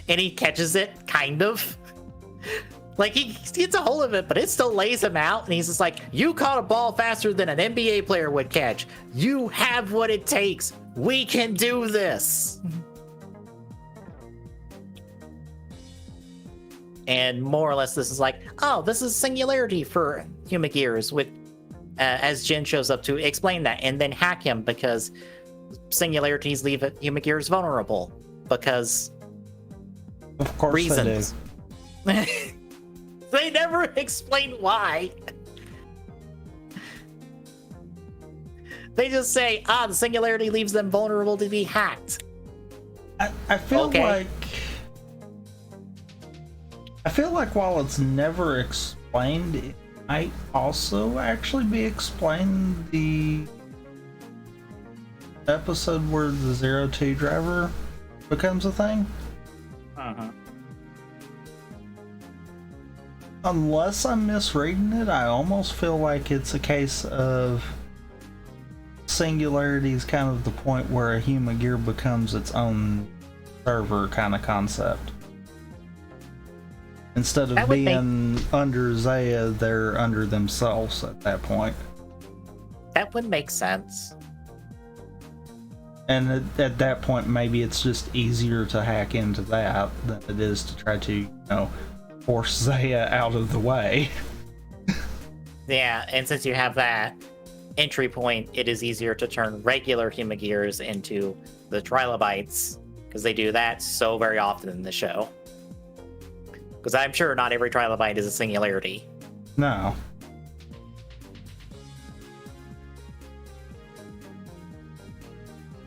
And he catches it, kind of. Like, he gets a hold of it, but it still lays him out. And he's just like, you caught a ball faster than an NBA player would catch. You have what it takes. We can do this. And more or less, this is like, oh, this is singularity for human gears. With as Jin shows up to explain that and then hack him because singularities leave human gears vulnerable. Because of course reasons. They never explain why. They just say, the singularity leaves them vulnerable to be hacked. I feel like while it's never explained, it might also actually be explained the episode where the 02 driver becomes a thing. Uh-huh. Unless I'm misreading it, I almost feel like it's a case of singularity is kind of the point where a human gear becomes its own server kind of concept. Instead of being under Zaya, they're under themselves at that point. That would make sense. And at that point, maybe it's just easier to hack into that than it is to try to, force Zaya out of the way. Yeah, and since you have that entry point, it is easier to turn regular human gears into the trilobites, because they do that so very often in the show. Because I'm sure not every trilobite is a singularity. No.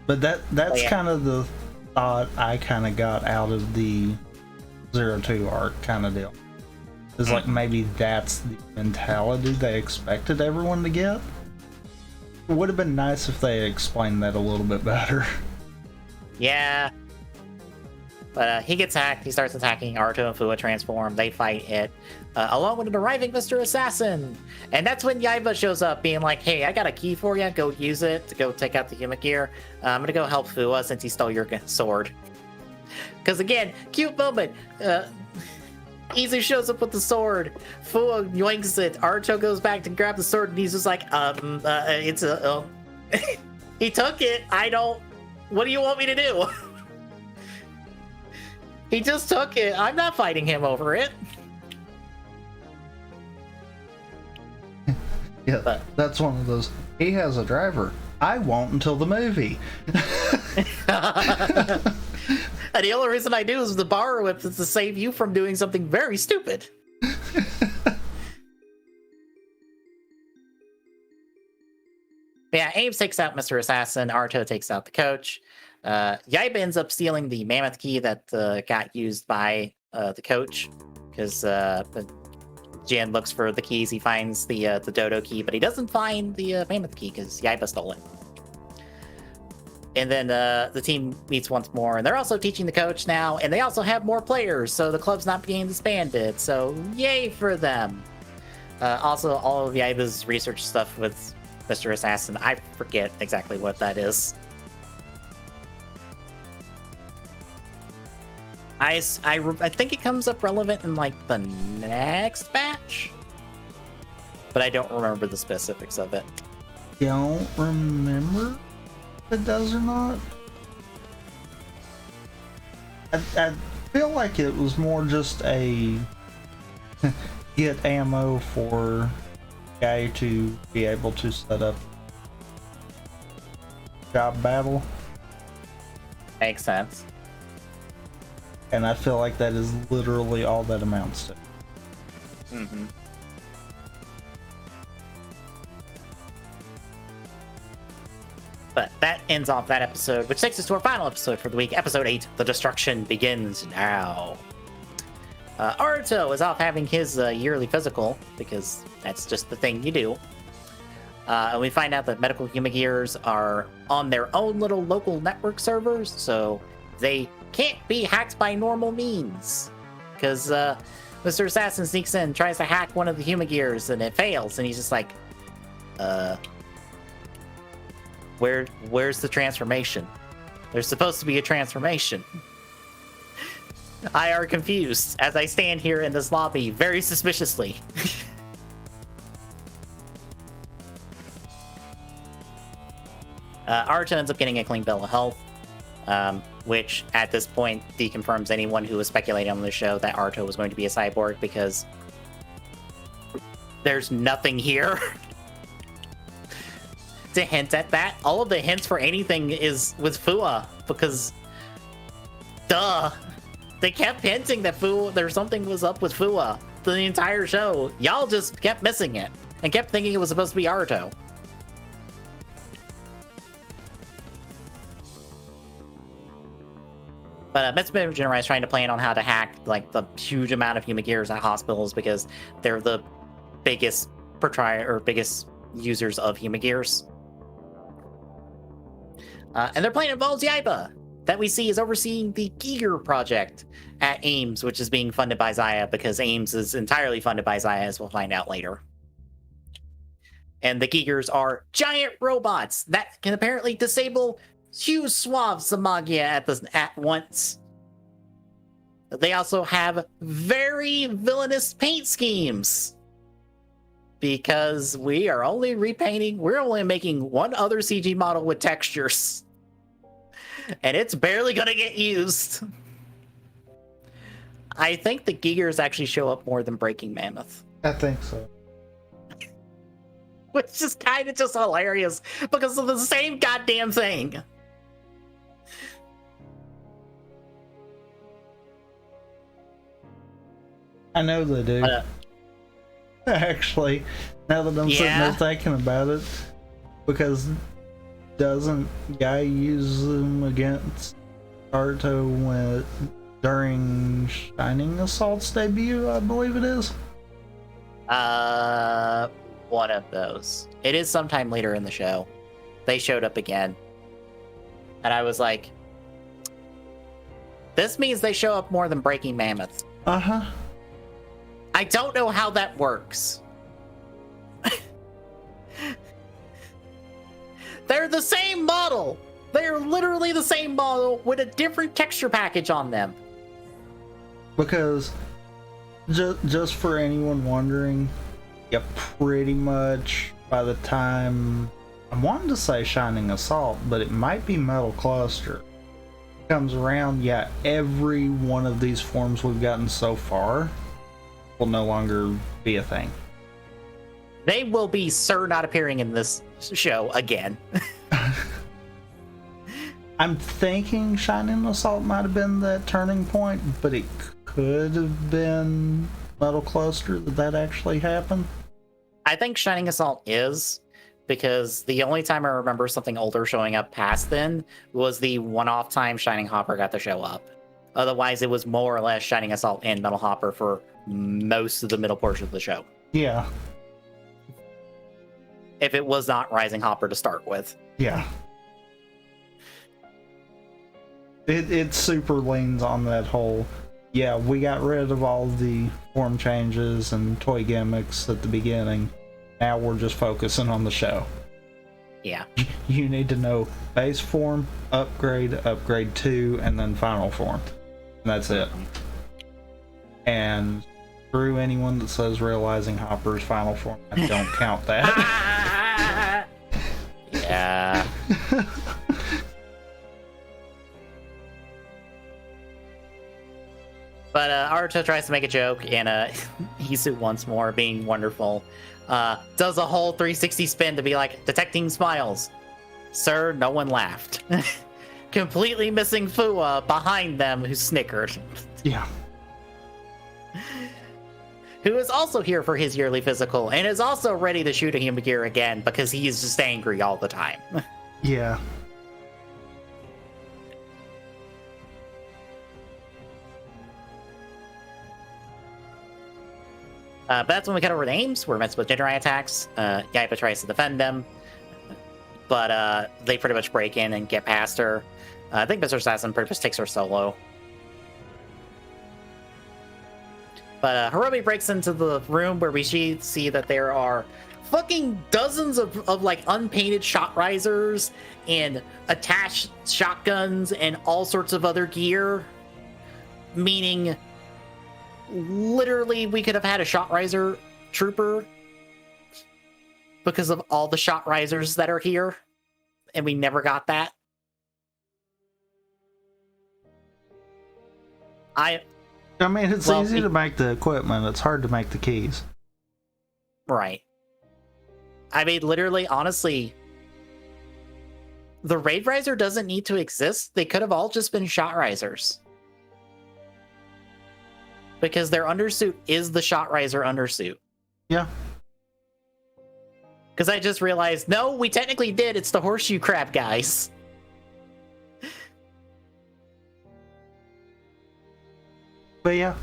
But that's kind of the thought I kind of got out of the 02 arc kind of deal. It's like maybe that's the mentality they expected everyone to get. It would have been nice if they explained that a little bit better. Yeah. But he gets hacked. He starts attacking. Arto and Fua transform. They fight it. Along with an arriving Mr. Assassin. And that's when Yaiba shows up being like, hey, I got a key for you. Go use it to go take out the human gear. I'm going to go help Fua since he stole your sword. Because again, cute moment. Izu shows up with the sword. Fua yoinks it. Arto goes back to grab the sword, and he's just like, it's a. He took it. I don't. What do you want me to do? He just took it. I'm not fighting him over it. Yeah, that's one of those. He has a driver. I won't until the movie. And the only reason I do is to borrow it is to save you from doing something very stupid. Yeah, Ames takes out Mr. Assassin. Arto takes out the coach. Yaiba ends up stealing the mammoth key that got used by the coach, because Jin looks for the keys. He finds the dodo key, but he doesn't find the mammoth key because Yaiba stole it. And then the team meets once more, and they're also teaching the coach now, and they also have more players, so the club's not being disbanded, so yay for them. Also, all of Yaiba's research stuff with Mr. Assassin, I forget exactly what that is. I think it comes up relevant in, like, the next batch, but I don't remember the specifics of it. Don't remember if it does or not. I feel like it was more just a get ammo for guy to be able to set up job battle. Makes sense. And I feel like that is literally all that amounts to. Mm-hmm. But that ends off that episode, which takes us to our final episode for the week, episode 8, The Destruction Begins Now. Aruto is off having his yearly physical, because that's just the thing you do. And we find out that medical Humagears are on their own little local network servers, so they can't be hacked by normal means. Because Mr. Assassin sneaks in, tries to hack one of the Humagears, and it fails, and he's just like, where's the transformation? There's supposed to be a transformation. I are confused as I stand here in this lobby very suspiciously. Aruto ends up getting a clean bill of health, which at this point deconfirms anyone who was speculating on the show that Aruto was going to be a cyborg, because there's nothing here to hint at that. All of the hints for anything is with Fua, because duh. They kept hinting that there's something was up with Fua the entire show. Y'all just kept missing it and kept thinking it was supposed to be Aruto. But Mitsubishi Jinrai is trying to plan on how to hack like the huge amount of Humagears at hospitals, because they're the biggest biggest users of Humagears. And their plan involves Yaiba, that we see is overseeing the Giger project at Ames, which is being funded by Zaya, because Ames is entirely funded by Zaya, as we'll find out later. And the Gigers are giant robots that can apparently disable huge swaths of Magia at once. They also have very villainous paint schemes, because we are only repainting, we're only making one other CG model with textures. And it's barely gonna get used. I think the Gigers actually show up more than Breaking Mammoth. I think so. Which is kind of just hilarious, because of the same goddamn thing. I know they do. Actually, now that I'm sitting there thinking about it, because doesn't Guy use them against Aruto during Shining Assault's debut, I believe it is? One of those. It is sometime later in the show. They showed up again. And I was like, this means they show up more than Breaking Mammoth. Uh-huh. I don't know how that works. They're the same model. They're literally the same model with a different texture package on them. Because, just for anyone wondering, yeah, pretty much by the time, I wanted to say Shining Assault, but it might be Metal Cluster, comes around, yeah, every one of these forms we've gotten so far will no longer be a thing. They will be not appearing in this show again. I'm thinking Shining Assault might have been that turning point, but it could have been Metal Cluster that actually happened. I think Shining Assault is, because the only time I remember something older showing up past then was the one-off time Shining Hopper got to show up. Otherwise, it was more or less Shining Assault and Metal Hopper for most of the middle portion of the show. Yeah. If it was not Rising Hopper to start with. Yeah. It super leans on that whole, yeah, we got rid of all the form changes and toy gimmicks at the beginning. Now we're just focusing on the show. Yeah. You need to know base form, upgrade 2, and then final form. And that's it. And through anyone that says realizing Hopper's final form, I don't count that. Yeah. But Aruto tries to make a joke, and Isu once more, being wonderful, does a whole 360 spin to be like, detecting smiles. Sir, no one laughed. Completely missing Fua behind them, who snickered. Yeah. Who is also here for his yearly physical, and is also ready to shoot a Humagear again, because he is just angry all the time. Yeah. But that's when we cut over to Ames. We're met with Jinrai attacks. Yaiba tries to defend them, but they pretty much break in and get past her. I think Mr. Assassin pretty much takes her solo. But Hiromi breaks into the room where we see that there are fucking dozens of like unpainted shot risers and attached shotguns and all sorts of other gear. Meaning, literally, we could have had a shot riser trooper because of all the shot risers that are here, and we never got that. I mean, it's easy to make the equipment. It's hard to make the keys. Right. I mean, literally, honestly, the Raid Riser doesn't need to exist. They could have all just been shot risers. Because their undersuit is the shot riser undersuit. Yeah. Because I just realized, no, we technically did. It's the horseshoe crab guys. But yeah,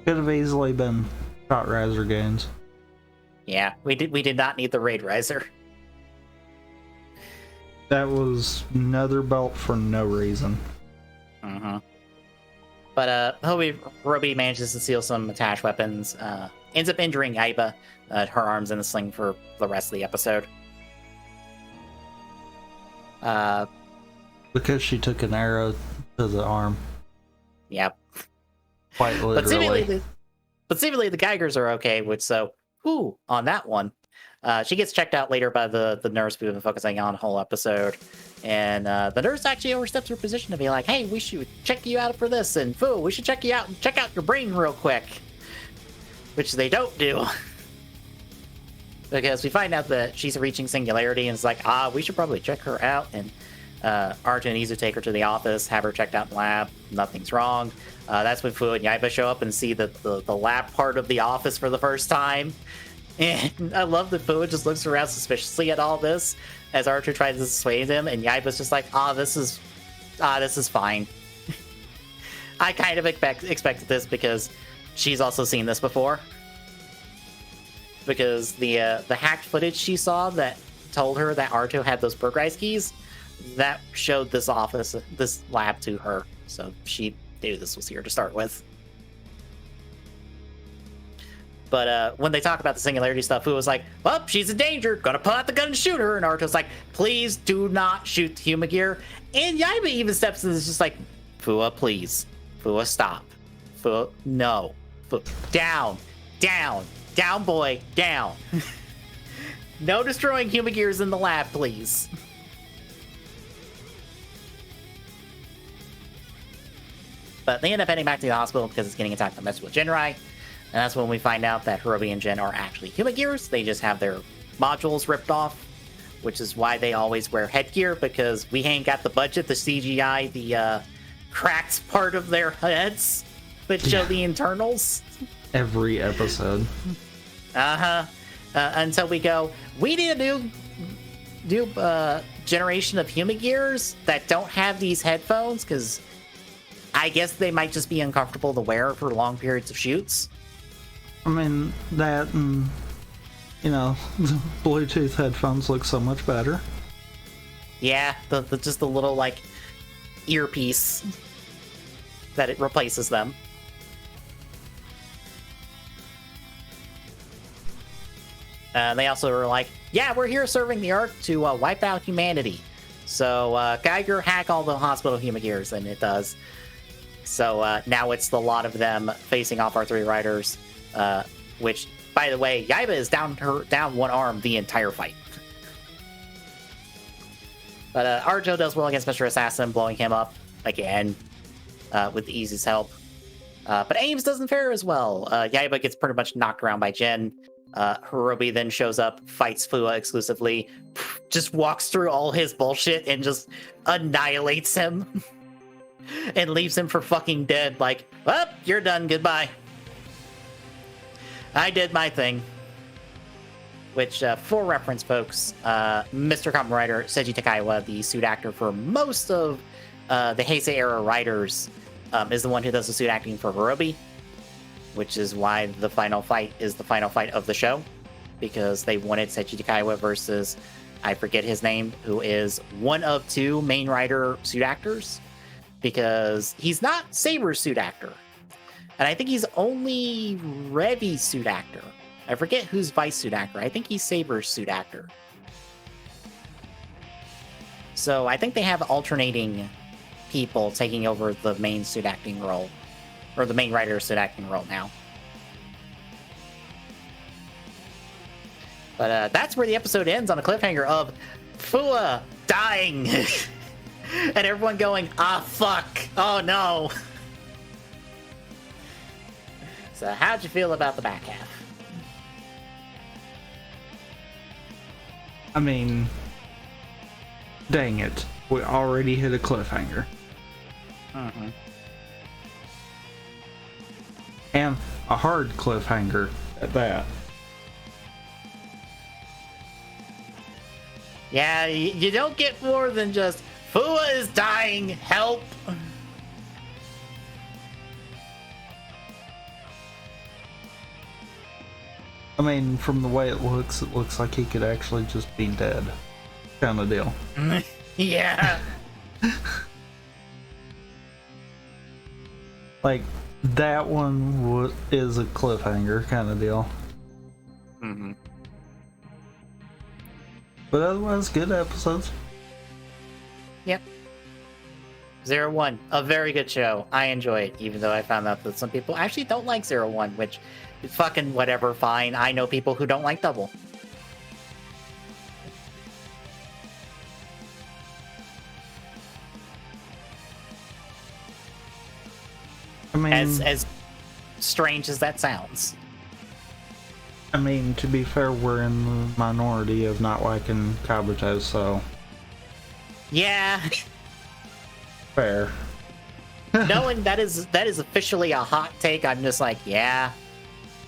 could have easily been shot riser gains. Yeah, we did not need the Raid Riser. That was another belt for no reason. Mm-hmm. But Hiromi manages to steal some attached weapons. Ends up injuring Yaiba. Her arm's in the sling for the rest of the episode. Because she took an arrow to the arm. Yep. Quite literally. But seemingly the Geigers are okay, on that one. She gets checked out later by the nurse we've been focusing on the whole episode. And the nurse actually oversteps her position to be like, hey, we should check you out for this. And Fu, we should check you out and check out your brain real quick. Which they don't do. Because we find out that she's reaching singularity and it's like, we should probably check her out. And Arjun and Izu take her to the office, have her checked out in the lab. Nothing's wrong. That's when Fu and Yaiba show up and see the lab part of the office for the first time. And I love that Fu just looks around suspiciously at all this as Archer tries to dissuade him, and Yaiba's just like, this is fine. I kind of expected this because she's also seen this before. Because the hacked footage she saw that told her that Arto had those Burgreis keys, that showed this lab to her. So she knew this was here to start with. But when they talk about the singularity stuff, Fu was like, well, she's in danger. Gonna pull out the gun and shoot her. And Naruto's like, please do not shoot Humagear. And Yaiba even steps in and is just like, Fua, please. Fua, stop. Fua, no. Fua, down. Down. Down, boy. Down. No destroying Humagears in the lab, please. But they end up heading back to the hospital because it's getting attacked by Metsuo Jinrai. And that's when we find out that Hiromi and Jin are actually Humagears. They just have their modules ripped off. which is why they always wear headgear, because we ain't got the budget to CGI the cracked part of their heads that show the internals. Every episode. Until we go, we need a new generation of human gears that don't have these headphones, because I guess they might just be uncomfortable to wear for long periods of shoots. I mean, that and, you know, Bluetooth headphones look so much better. Yeah, the just the little, like, earpiece that it replaces them. They also were like, yeah, we're here serving the Ark to wipe out humanity. So Geiger, hack all the hospital human gears, and it does. So now it's the lot of them facing off our 3 riders, which, by the way, Yaiba is down one arm the entire fight. But Arjo does well against Mr. Assassin, blowing him up again with Easy's help. But Ames doesn't fare as well. Yaiba gets pretty much knocked around by Jin. Hirobi then shows up, fights Fua exclusively, just walks through all his bullshit and just annihilates him. And leaves him for fucking dead, like, well, you're done, goodbye. I did my thing. Which, for reference, folks, Mr. Kamen Rider Seiji Takaiwa, the suit actor for most of the Heisei era writers, is the one who does the suit acting for Hirobi, which is why the final fight is the final fight of the show, because they wanted Seiji Takaiwa versus, I forget his name, who is one of 2 main rider suit actors, because he's not Saber's suit actor, and I think he's only Revi's suit actor. I forget who's Vice suit actor. I think he's Saber's suit actor. So I think they have alternating people taking over the main suit acting role, or the main writer suit acting role now. But that's where the episode ends, on a cliffhanger of Fua dying. And everyone going, ah, fuck. Oh, no. So how'd you feel about the back half? I mean, dang it. We already hit a cliffhanger. Mm-hmm. And a hard cliffhanger at that. Yeah, you don't get more than just, Fua is dying, help! I mean, from the way it looks like he could actually just be dead. Kind of deal. Yeah. Like, that one is a cliffhanger kind of deal. Mm-hmm. But otherwise, good episodes. Yep. 01, a very good show. I enjoy it, even though I found out that some people actually don't like 01, which, fucking whatever, fine. I know people who don't like Double. I mean, As strange as that sounds. I mean, to be fair, we're in the minority of not liking Kabuto, so Yeah. fair. Knowing that is officially a hot take, I'm just like, yeah.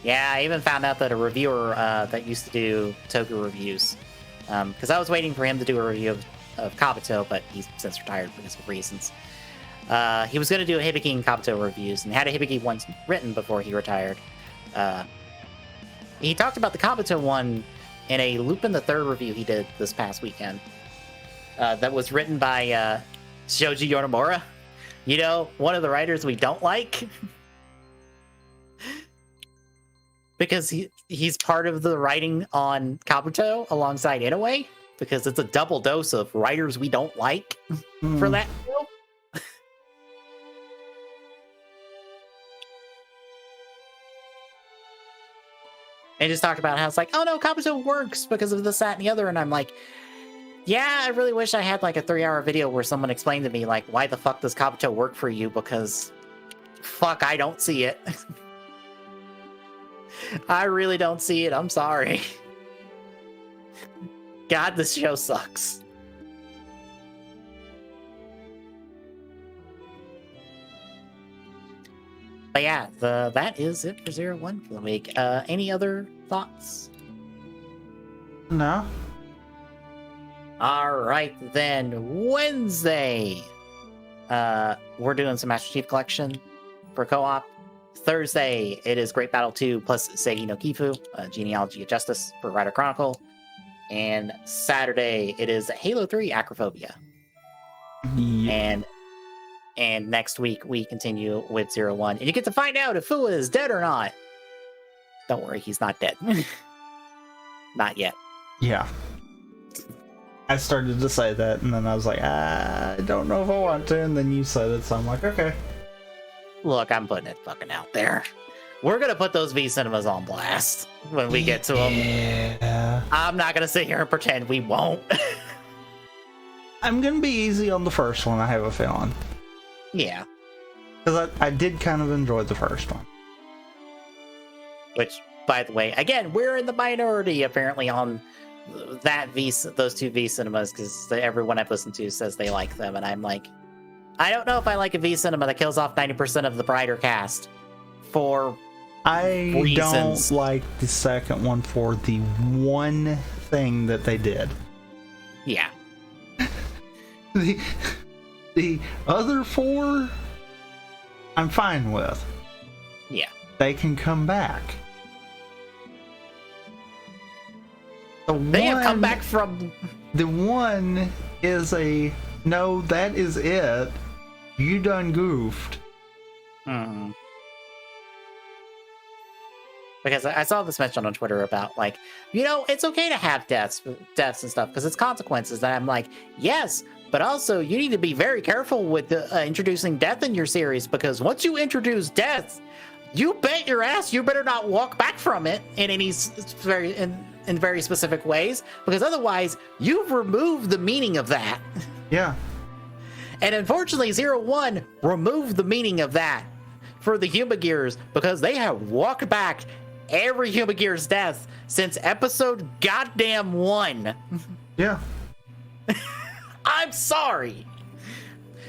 Yeah, I even found out that a reviewer that used to do Toku reviews, because I was waiting for him to do a review of Kabuto, but he's since retired because of reasons. He was going to do a Hibiki and Kabuto reviews, and had a Hibiki once written before he retired. He talked about the Kabuto one in a Lupin the Third review he did this past weekend. That was written by Shoji Yonemura. You know, one of the writers we don't like. Because he's part of the writing on Kabuto alongside Inoue. Because it's a double dose of writers we don't like for that show. And just talked about how it's like, oh no, Kabuto works because of this, that, and the other. And I'm like, yeah, I really wish I had like a 3-hour video where someone explained to me, like, why the fuck does Kabuto work for you? Because, fuck, I don't see it. I really don't see it. I'm sorry. God, this show sucks. But yeah, that is it for 01 for the week. Any other thoughts? No. All right, then Wednesday, we're doing some Master Chief Collection for co-op. Thursday, it is Great Battle 2 plus Seigi no Kifu, Genealogy of Justice for Rider Chronicle. And Saturday, it is Halo 3 Acrophobia. Yeah. And next week, we continue with 01. And you get to find out if Fua is dead or not. Don't worry, he's not dead. Not yet. Yeah. I started to say that, and then I was like, I don't know if I want to, and then you said it, so I'm like, okay. Look, I'm putting it fucking out there. We're gonna put those V cinemas on blast when we get to them. Yeah. I'm not gonna sit here and pretend we won't. I'm gonna be easy on the first one, I have a feeling. Yeah. Because I did kind of enjoy the first one. Which, by the way, again, we're in the minority apparently on those two V cinemas, because everyone I've listened to says they like them, and I'm like, I don't know if I like a V cinema that kills off 90% of the brighter cast for I reasons. don't like the second one for the one thing that they did. Yeah. The other four, I'm fine with. Yeah. They can come back. They have come back from... The one is no, that is it. You done goofed. Hmm. Because I saw this mentioned on Twitter about, like, it's okay to have deaths and stuff because it's consequences. And I'm like, yes, but also you need to be very careful with introducing death in your series, because once you introduce death, you bet your ass you better not walk back from it in any in very specific ways, because otherwise you've removed the meaning of that. Yeah. And unfortunately, 01 removed the meaning of that for the Human Gears, because they have walked back every Human Gears death since episode goddamn 1. Yeah. I'm sorry.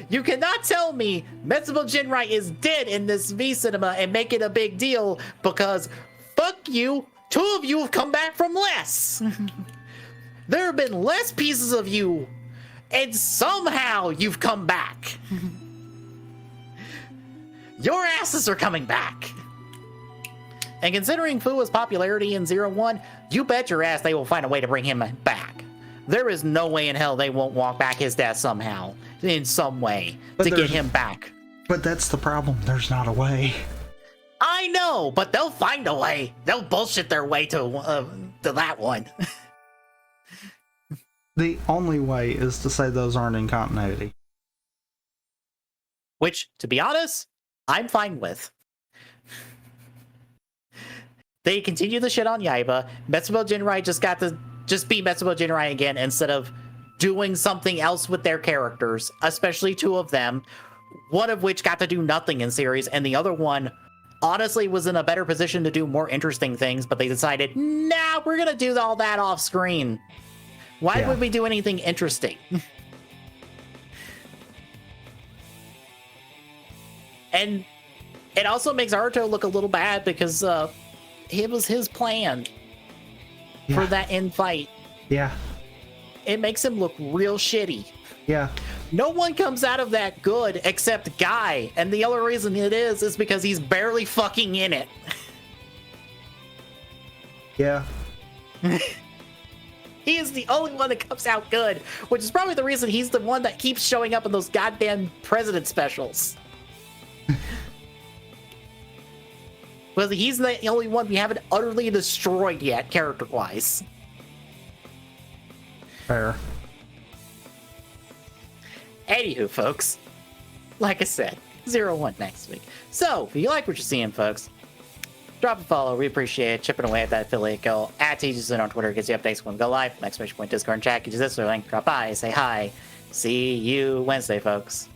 You cannot tell me Metsubo Jinrai is dead in this V cinema and make it a big deal, because fuck you, 2 of you have come back from less. There have been less pieces of you, and somehow you've come back. Your asses are coming back. And considering Fua's popularity in 01, you bet your ass they will find a way to bring him back. There is no way in hell they won't walk back his death somehow, in some way, to get him back. But that's the problem. There's not a way. I know, but they'll find a way. They'll bullshit their way to that one. The only way is to say those aren't in continuity. Which, to be honest, I'm fine with. They continue the shit on Yaiba. Metsubo Jinrai just got to be Metsubo Jinrai again, instead of doing something else with their characters, especially 2 of them, one of which got to do nothing in series, and the other one honestly was in a better position to do more interesting things, but they decided, nah, we're gonna do all that off screen. Why would we do anything interesting? And it also makes Naruto look a little bad, because it was his plan for that end fight. Yeah. It makes him look real shitty. Yeah. No one comes out of that good except Guy, and the only reason it is because he's barely fucking in it. Yeah. He is the only one that comes out good, which is probably the reason he's the one that keeps showing up in those goddamn president specials. Because he's the only one we haven't utterly destroyed yet, character-wise. Fair. Anywho, folks, like I said, 01 next week. So, if you like what you're seeing, folks, drop a follow. We appreciate it. Chipping away at that affiliate goal. At TGSN on Twitter gets you updates when we go live. Exclamation point Discord and chat. Get you this link. Drop by, say hi. See you Wednesday, folks.